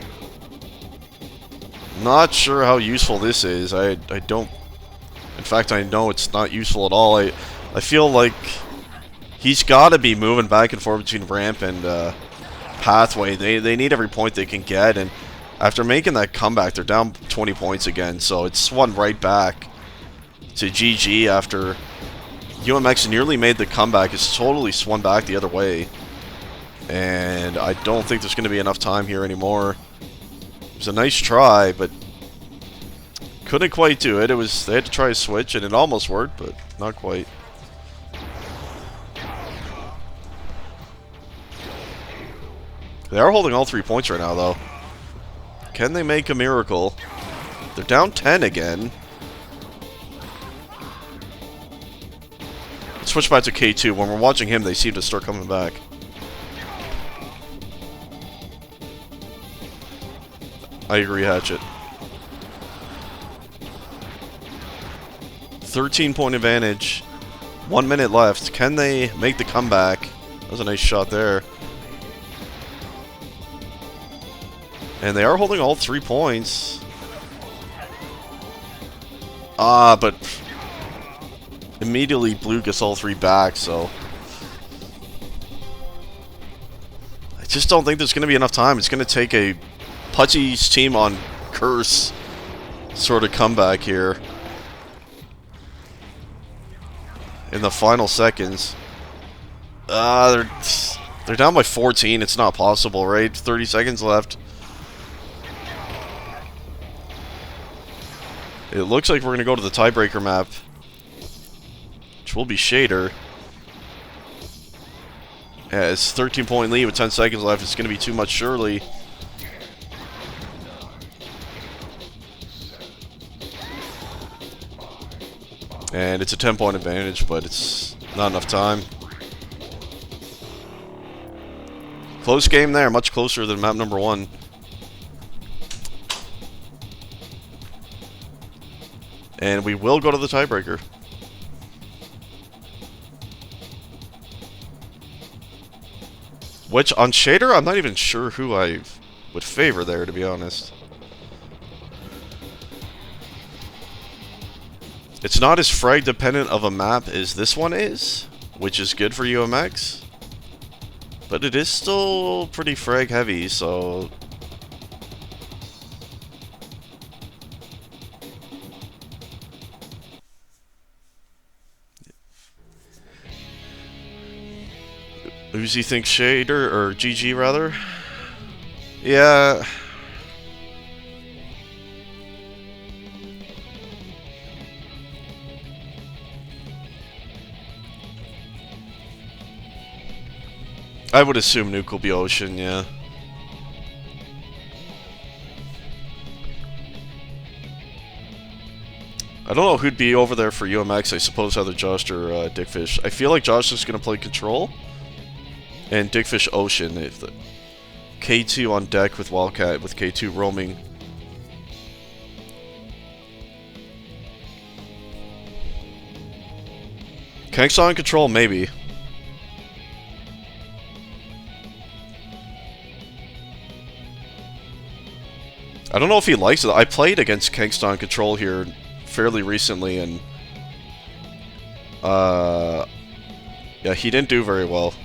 Not sure how useful this is. I don't... in fact, I know it's not useful at all. I feel like He's got to be moving back and forth between ramp and pathway. They need every point they can get, and after making that comeback, they're down 20 points again, so it's swung right back to GG after UMX nearly made the comeback. It's totally swung back the other way, and I don't think there's going to be enough time here anymore. It was a nice try, but couldn't quite do it. They had to try a switch, and it almost worked, but not quite. They are holding all 3 points right now, though. Can they make a miracle? They're down 10 again. Switch back to K2. When we're watching him, they seem to start coming back. I agree, Hatchet. 13-point advantage. 1 minute left. Can they make the comeback? That was a nice shot there. And they are holding all 3 points. But immediately Blue gets all 3 back, so I just don't think there's going to be enough time. It's going to take a Pudgy's team on Curse sort of comeback here in the final seconds. They're down by 14. It's not possible, right? 30 seconds left. It looks like we're going to go to the tiebreaker map, which will be Shader. Yeah, it's 13-point lead with 10 seconds left. It's going to be too much, surely. And it's a 10-point advantage, but it's not enough time. Close game there, much closer than map number 1. And we will go to the tiebreaker. Which, on Shader, I'm not even sure who I would favor there, to be honest. It's not as frag dependent of a map as this one is, which is good for UMX. But it is still pretty frag heavy, so Uzi thinks Shader, or GG rather. Yeah. I would assume Nuke will be Ocean, yeah. I don't know who'd be over there for UMX. I suppose either Josh or Dickfish. I feel like Josh is going to play Control. And Dickfish Ocean. If the K2 on deck with Wildcat, with K2 roaming. Kangsta on Control, maybe. I don't know if he likes it. I played against Kangsta on Control here fairly recently, and yeah, he didn't do very well.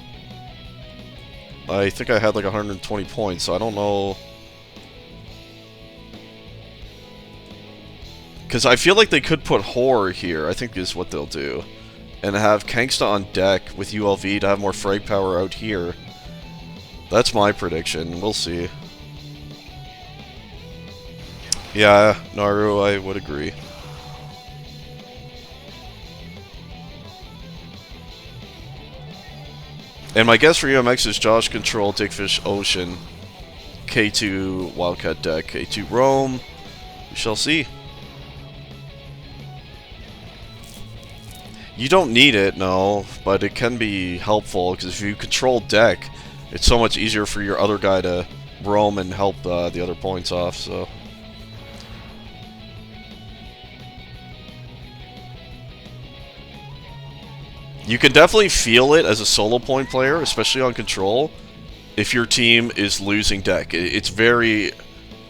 I think I had like 120 points, so I don't know. Because I feel like they could put Horror here, I think is what they'll do. And have Kangsta on deck with ULV to have more frag power out here. That's my prediction. We'll see. Yeah, Naru, I would agree. And my guess for UMX is Josh Control, Dickfish Ocean, K2 Wildcat deck, K2 Roam. We shall see. You don't need it, no, but it can be helpful, because if you control deck, it's so much easier for your other guy to roam and help the other points off, so. You can definitely feel it as a solo point player, especially on Control, if your team is losing deck. It's very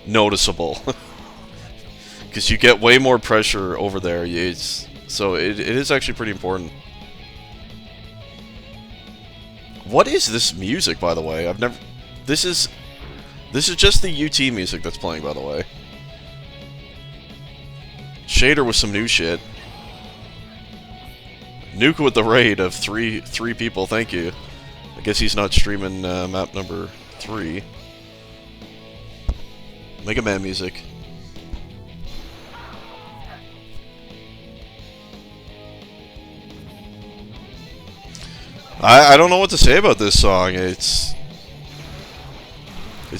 noticeable. Because you get way more pressure over there. So it is actually pretty important. What is this music, by the way? I've never... This is just the UT music that's playing, by the way. Shader with some new shit. Nuke with the raid of three people, thank you. I guess he's not streaming map number 3. Mega Man music. I don't know what to say about this song. It's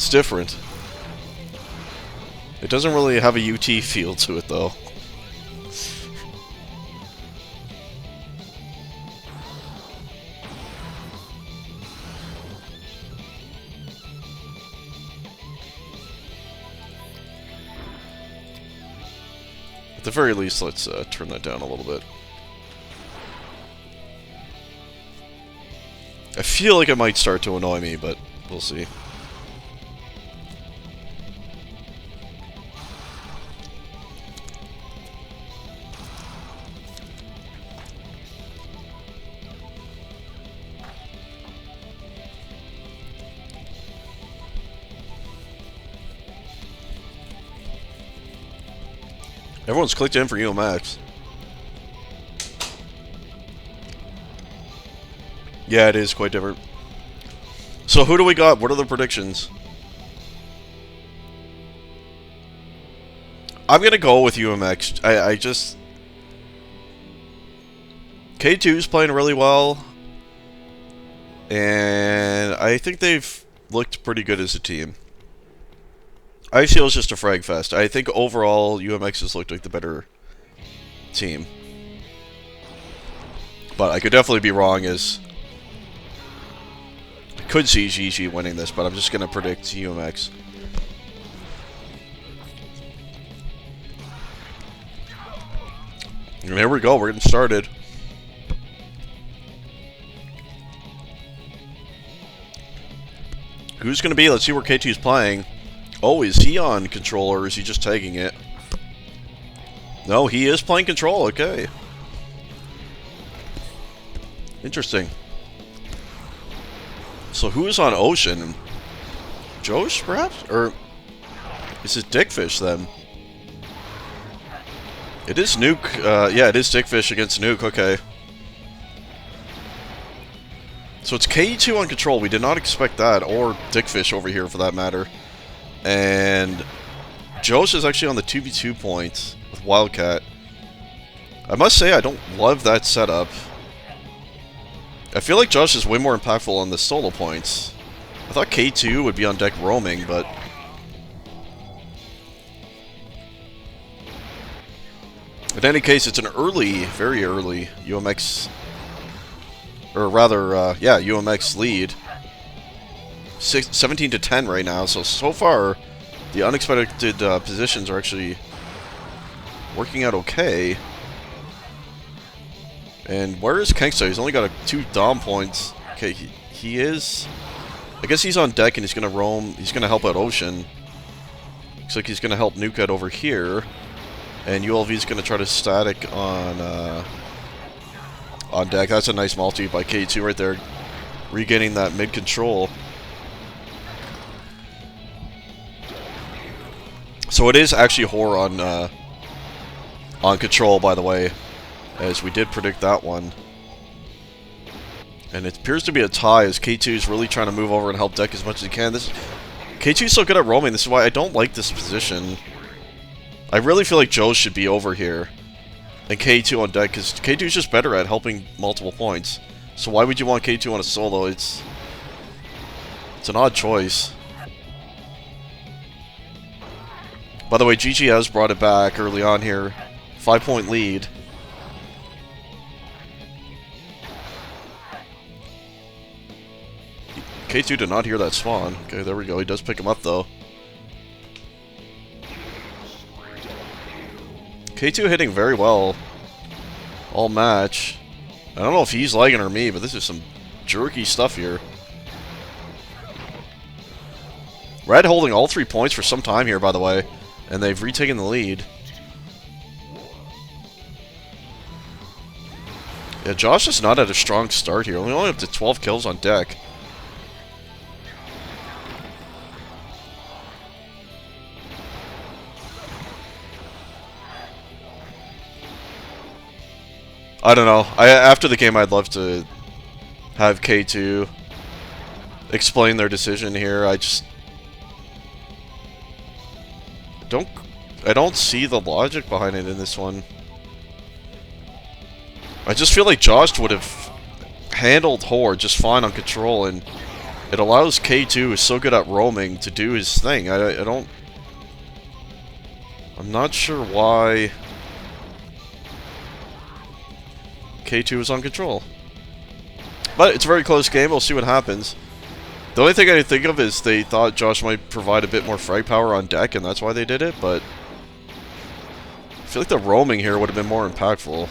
different. It doesn't really have a UT feel to it, though. At the very least, let's turn that down a little bit. I feel like it might start to annoy me, but we'll see. Everyone's clicked in for UMX. Yeah, it is quite different. So who do we got? What are the predictions? I'm gonna go with UMX. I just... K2's playing really well. And I think they've looked pretty good as a team. ICL's just a frag fest. I think overall UMX has looked like the better team. But I could definitely be wrong as... I could see GG winning this, but I'm just going to predict UMX. And here we go, we're getting started. Who's going to be? Let's see where K2's playing. Oh, is he on control or is he just tagging it? No, he is playing control, okay. Interesting. So who's on Ocean? Josh, perhaps? Or is it Dickfish then? It is Nuke. Yeah, it is Dickfish against Nuke, okay. So it's K2 on control. We did not expect that, or Dickfish over here for that matter. And Josh is actually on the 2v2 point with Wildcat. I must say, I don't love that setup. I feel like Josh is way more impactful on the solo points. I thought K2 would be on deck roaming, but... In any case, it's an early, very early UMX... Or rather, yeah, UMX lead. 17 to 10 right now, so far the unexpected positions are actually working out okay. And where is Kangsta? He's only got 2 Dom points. Okay, he is... I guess he's on deck and he's going to roam. He's going to help out Ocean. Looks like he's going to help Nuke out over here. And ULV's going to try to static on deck. That's a nice multi by K2 right there. Regaining that mid-control. So it is actually Horror on control, by the way, as we did predict that one. And it appears to be a tie, as K2 is really trying to move over and help deck as much as he can. K2 is so good at roaming, this is why I don't like this position. I really feel like Joe should be over here, and K2 on deck, because K2 is just better at helping multiple points. So why would you want K2 on a solo? It's an odd choice. By the way, GG has brought it back early on here. 5-point lead. K2 did not hear that spawn. Okay, there we go. He does pick him up, though. K2 hitting very well all match. I don't know if he's lagging or me, but this is some jerky stuff here. Red holding all 3 points for some time here, by the way. And they've retaken the lead. Yeah, Josh is not at a strong start here. We're only up to 12 kills on deck. I don't know. After the game, I'd love to have K2 explain their decision here. I don't see the logic behind it in this one. I just feel like Josh would have handled Horde just fine on control, and it allows K2, who's so good at roaming, to do his thing. I'm not sure why K2 is on control. But it's a very close game. We'll see what happens. The only thing I think of is they thought Josh might provide a bit more frag power on deck, and that's why they did it, but I feel like the roaming here would have been more impactful.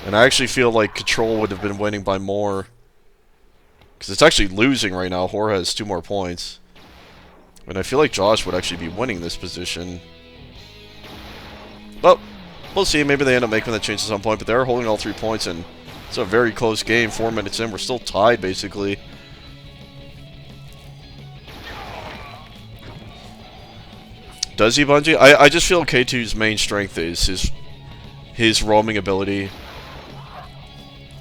And I actually feel like control would have been winning by more, because it's actually losing right now. Horde has 2 more points. And I feel like Josh would actually be winning this position. But we'll see. Maybe they end up making that change at some point, but they're holding all 3 points, and it's a very close game. 4 minutes in, we're still tied, basically. Does he, Bungie? I just feel K2's main strength is his roaming ability.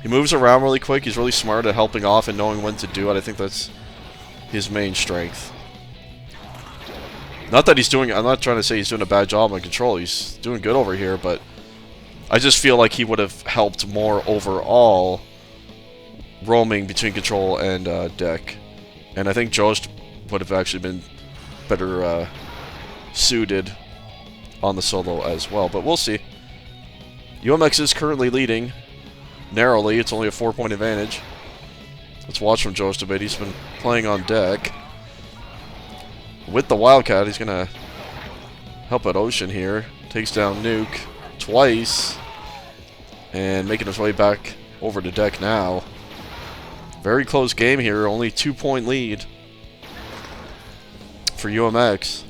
He moves around really quick. He's really smart at helping off and knowing when to do it. I think that's his main strength. Not that he's doing... I'm not trying to say he's doing a bad job on control. He's doing good over here, but I just feel like he would have helped more overall roaming between control and deck. And I think Josh would have actually been better suited on the solo as well. But we'll see. UMX is currently leading narrowly. It's only a 4-point advantage. Let's watch from Josh a bit. He's been playing on deck with the Wildcat. He's going to help out Ocean here. Takes down Nuke twice. And making his way back over to deck now. Very close game here. Only 2-point lead for UMX.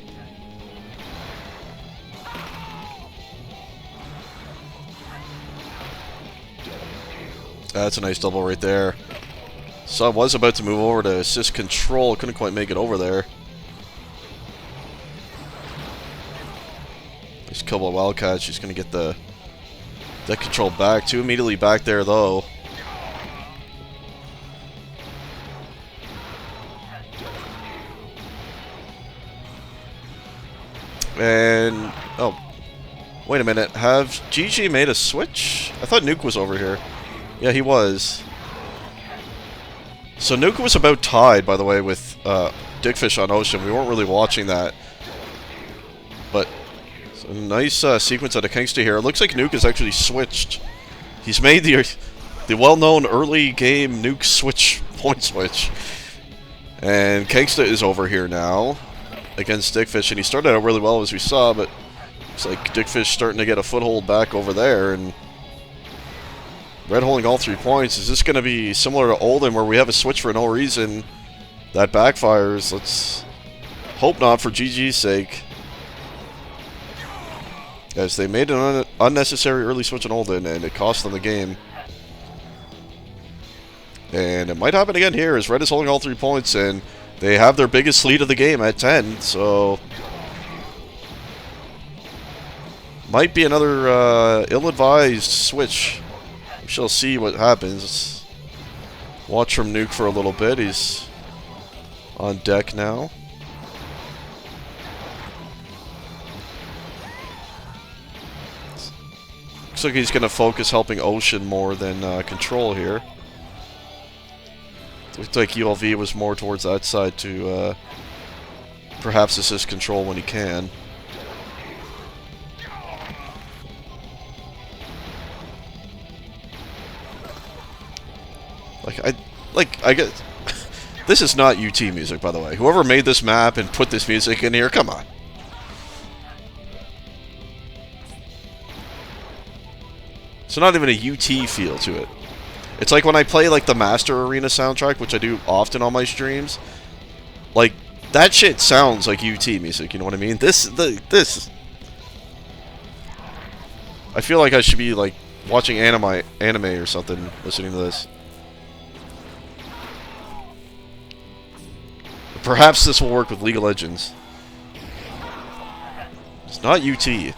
That's a nice double right there. Sub was about to move over to assist control. Couldn't quite make it over there. Nice kill by Wildcat. She's going to get the deck control back. 2 immediately back there, though. And... oh. Wait a minute. Have GG made a switch? I thought Nuke was over here. Yeah, he was. So Nuke was about tied, by the way, with Dickfish on Ocean. We weren't really watching that. But a nice sequence out of Kingsta here. It looks like Nuke has actually switched. He's made the well-known early game Nuke switch, point switch. And Kingsta is over here now against Dickfish. And he started out really well, as we saw, but looks like Dickfish starting to get a foothold back over there. And Red holding all 3 points. Is this going to be similar to Olden, where we have a switch for no reason that backfires? Let's hope not, for GG's sake. As they made an unnecessary early switch on Olden, and it cost them the game. And it might happen again here, as Red is holding all 3 points, and they have their biggest lead of the game at 10, so might be another ill-advised switch. We shall see what happens. Let's watch from Nuke for a little bit. He's on deck now. Looks like he's going to focus helping Ocean more than Control here. Looks like ULV was more towards that side to perhaps assist Control when he can. I get this is not UT music, by the way. Whoever made this map and put this music in here, come on. It's not even a UT feel to it. It's like when I play like the Master Arena soundtrack, which I do often on my streams. Like that shit sounds like UT music, you know what I mean? This I feel like I should be like watching anime or something listening to this. Perhaps this will work with League of Legends. It's not UT.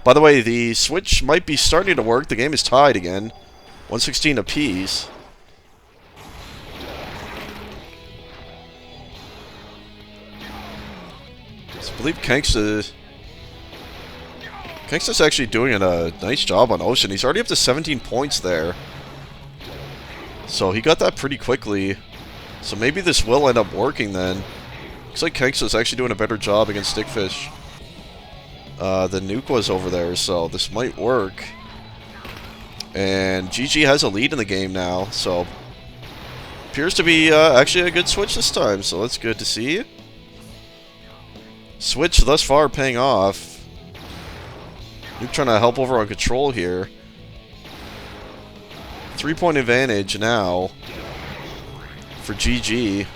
By the way, the switch might be starting to work. The game is tied again. 116 apiece. So I believe Kanksta's actually doing a nice job on Ocean. He's already up to 17 points there. So he got that pretty quickly. So maybe this will end up working then. Looks like Kanksta's actually doing a better job against Stickfish than Nuke was over there. So this might work. And GG has a lead in the game now. So appears to be actually a good switch this time. So that's good to see. Switch thus far paying off. Nuke trying to help over on control here. 3-point advantage now for GG.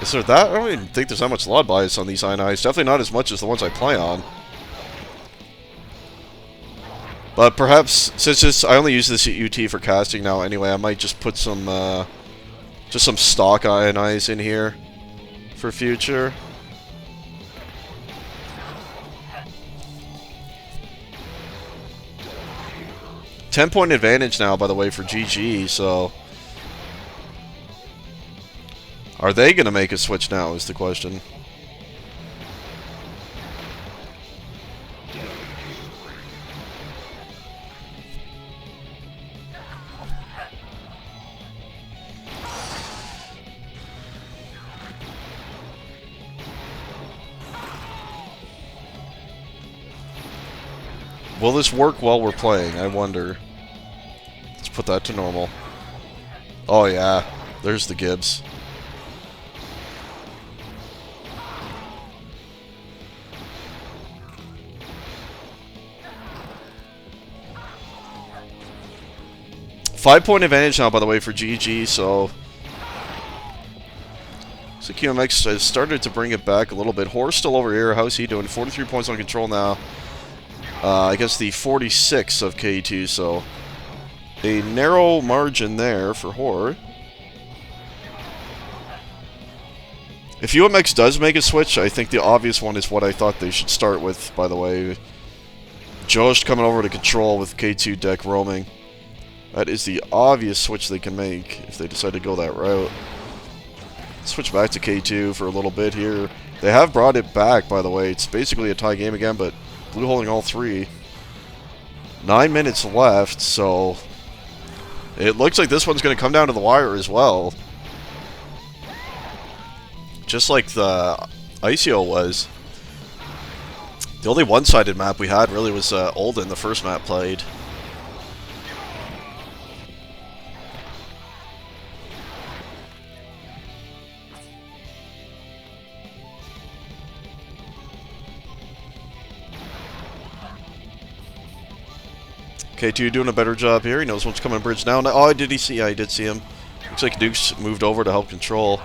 Is there that? I don't even think there's that much LOD bias on these INIs. Definitely not as much as the ones I play on. But perhaps, since I only use this UT for casting now anyway, I might just put some, just some stock INIs in here for future. $10-point advantage now, by the way, for GG, so... Are they going to make a switch now, is the question. Will this work while we're playing? I wonder. Let's put that to normal. Oh yeah, there's the Gibbs. Five-point advantage now, by the way, for GG, so QMX has started to bring it back a little bit. Horror's still over here. How's he doing? 43 points on control now. I guess the 46 of K2, so a narrow margin there for Horror. If UMX does make a switch, I think the obvious one is what I thought they should start with, by the way. Josh coming over to control with K2 deck roaming. That is the obvious switch they can make if they decide to go that route. Switch back to K2 for a little bit here. They have brought it back, by the way. It's basically a tie game again, but blue holding all three. 9 minutes left, so it looks like this one's going to come down to the wire as well. Just like the ICO was. The only one-sided map we had really was Olden, the first map played. K2 doing a better job here. He knows what's coming bridge now. Oh, did he see? Yeah, he did see him. Looks like Duke's moved over to help control.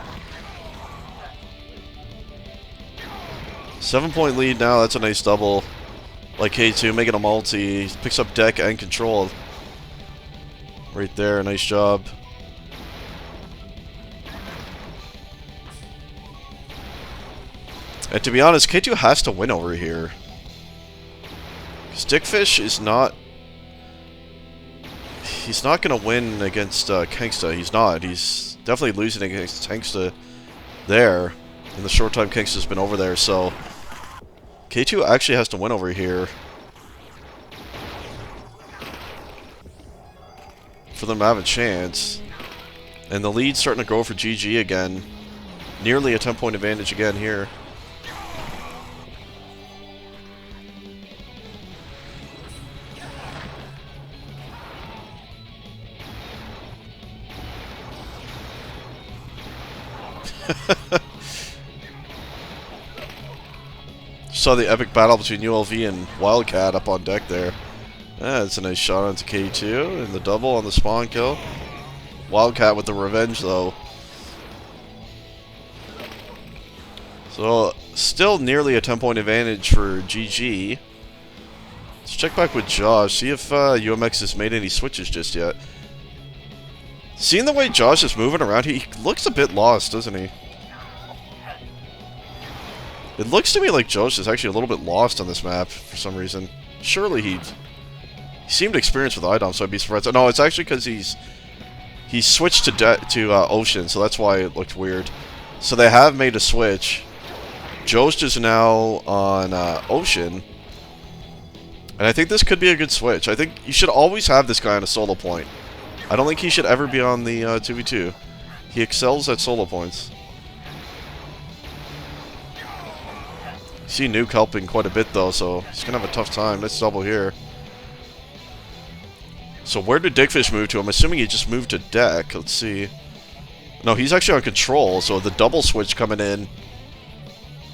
7-point lead now. That's a nice double. Like K2, making a multi. Picks up deck and control. Right there. Nice job. And to be honest, K2 has to win over here. Stickfish is not... He's not going to win against Kanksta. He's not. He's definitely losing against Kanksta there. In the short time Kanksta's been over there, so... K2 actually has to win over here. For them to have a chance. And the lead's starting to grow for GG again. Nearly a 10-point advantage again here. Saw the epic battle between ULV and Wildcat up on deck there. That's a nice shot onto K2, and the double on the spawn kill. Wildcat with the revenge, though. So, still nearly a 10-point advantage for GG. Let's check back with Josh, see if UMX has made any switches just yet. Seeing the way Josh is moving around, he looks a bit lost, doesn't he? It looks to me like Josh is actually a little bit lost on this map for some reason. Surely he seemed experienced with iDOM, so I'd be surprised. No, it's actually because he switched to Ocean, so that's why it looked weird. So they have made a switch. Jost is now on Ocean. And I think this could be a good switch. I think you should always have this guy on a solo point. I don't think he should ever be on the 2v2. He excels at solo points. See Nuke helping quite a bit though, so he's going to have a tough time. Let's double here. So where did Dickfish move to? I'm assuming he just moved to deck. Let's see. No, he's actually on control, so the double switch coming in.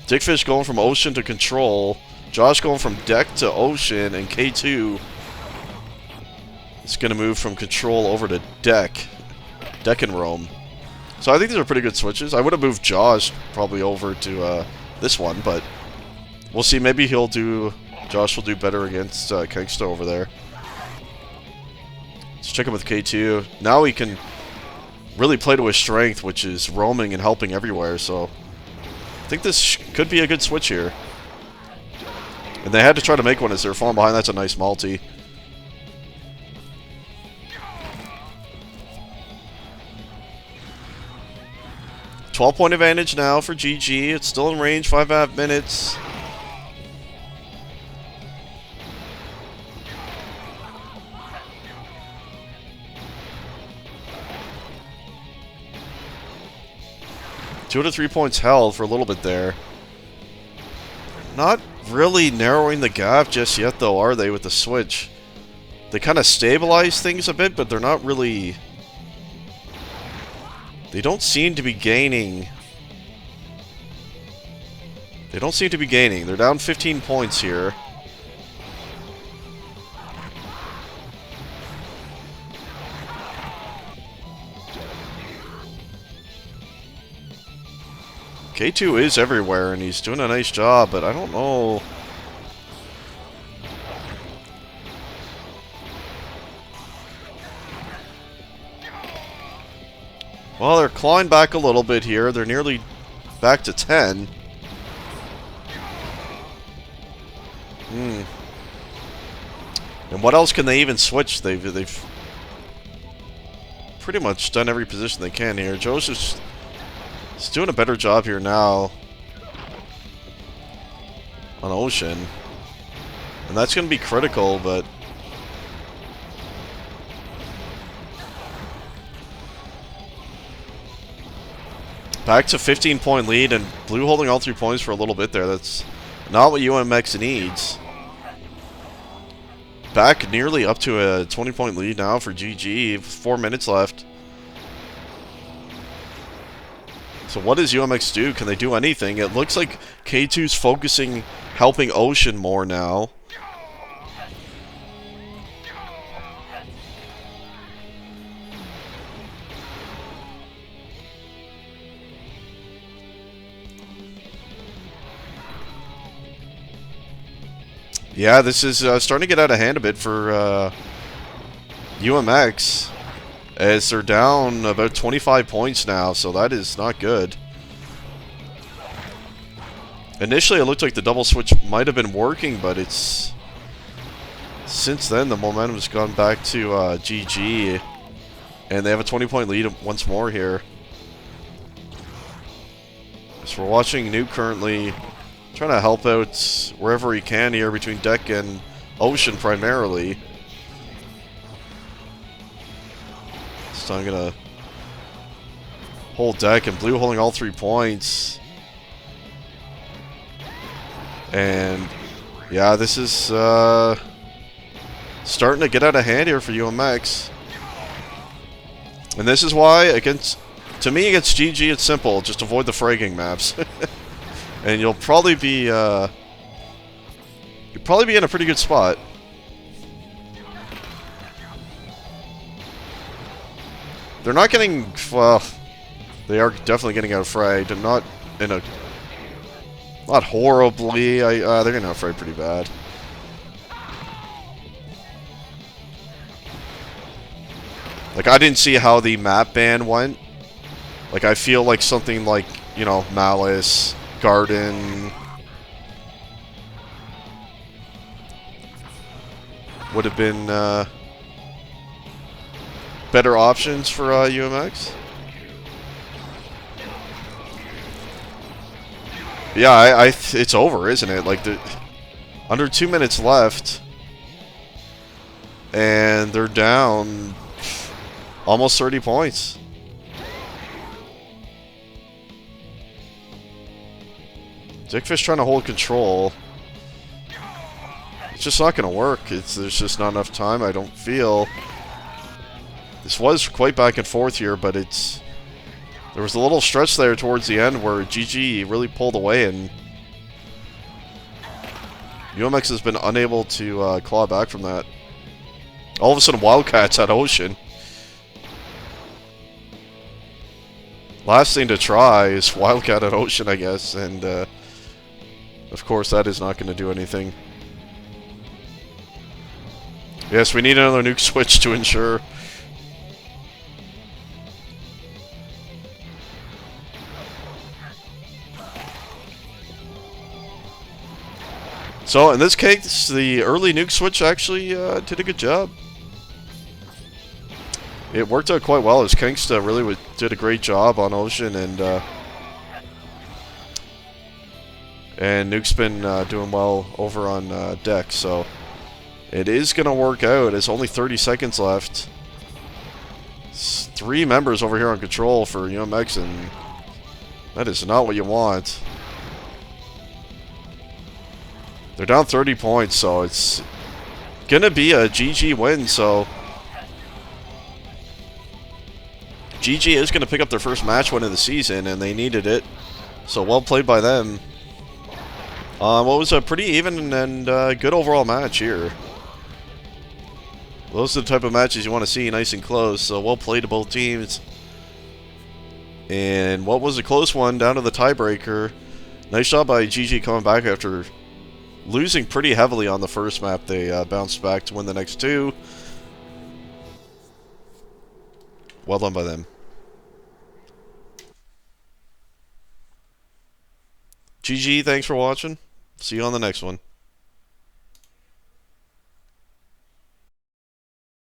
Dickfish going from Ocean to control. Josh going from deck to Ocean, and K2 is going to move from control over to deck. Deck and roam. So I think these are pretty good switches. I would have moved Josh probably over to this one, but we'll see. Maybe Josh will do better against Kangsta over there. Let's check him with K2. Now he can really play to his strength, which is roaming and helping everywhere, so I think this could be a good switch here. And they had to try to make one as they're falling behind. That's a nice multi. $12-point advantage now for GG. It's still in range, 5.5 minutes. Two to 3 points held for a little bit there. Not really narrowing the gap just yet, though, are they, with the switch? They kind of stabilize things a bit, but they're not really... They don't seem to be gaining. They don't seem to be gaining. They're down 15 points here. K2 is everywhere, and he's doing a nice job, but I don't know. Well, they're clawing back a little bit here. They're nearly back to 10. And what else can they even switch? They've pretty much done every position they can here. Joseph's doing a better job here now on Ocean. And that's going to be critical, but... Back to 15-point lead, and Blue holding all 3 points for a little bit there. That's not what UMX needs. Back nearly up to a 20-point lead now for GG. 4 minutes left. So what does UMX do? Can they do anything? It looks like K2's focusing, helping Ocean more now. Yeah, this is starting to get out of hand a bit for UMX, as they're down about 25 points now, so that is not good. Initially, it looked like the double switch might have been working, but it's... Since then, the momentum's gone back to GG, and they have a 20-point lead once more here. So we're watching Nuke currently trying to help out wherever he can here between deck and Ocean primarily. So I'm gonna hold deck, and Blue holding all 3 points. And yeah, this is starting to get out of hand here for UMX. And this is why to me against GG it's simple, just avoid the fragging maps. And you'll probably be in a pretty good spot. They're not getting, well, they are definitely getting outfragged, and not in a, not horribly. They're getting outfragged pretty bad. Like, I didn't see how the map ban went. Like, I feel like something like, you know, Malice, Garden would have been better options for UMX. Yeah, it's over, isn't it? Like, under 2 minutes left, and they're down almost 30 points. Dickfish trying to hold control. It's just not going to work. There's just not enough time, I don't feel. This was quite back and forth here, but there was a little stretch there towards the end where GG really pulled away, and UMX has been unable to claw back from that. All of a sudden, Wildcats at Ocean. Last thing to try is Wildcat at Ocean, I guess, and of course that is not going to do anything. Yes, we need another nuke switch to ensure. So in this case, the early nuke switch actually did a good job. It worked out quite well as Kangsta really did a great job on Ocean, and Nuke's been doing well over on deck, so it is going to work out. It's only 30 seconds left. It's 3 members over here on control for UMX, and that is not what you want. They're down 30 points, so it's going to be a GG win, so GG is going to pick up their first match win of the season, and they needed it. So well played by them. What was a pretty even and good overall match here. Those are the type of matches you want to see, nice and close. So well played to both teams. And what was a close one down to the tiebreaker. Nice job by GG coming back after losing pretty heavily on the first map. They bounced back to win the next 2. Well done by them. GG, thanks for watching. See you on the next one.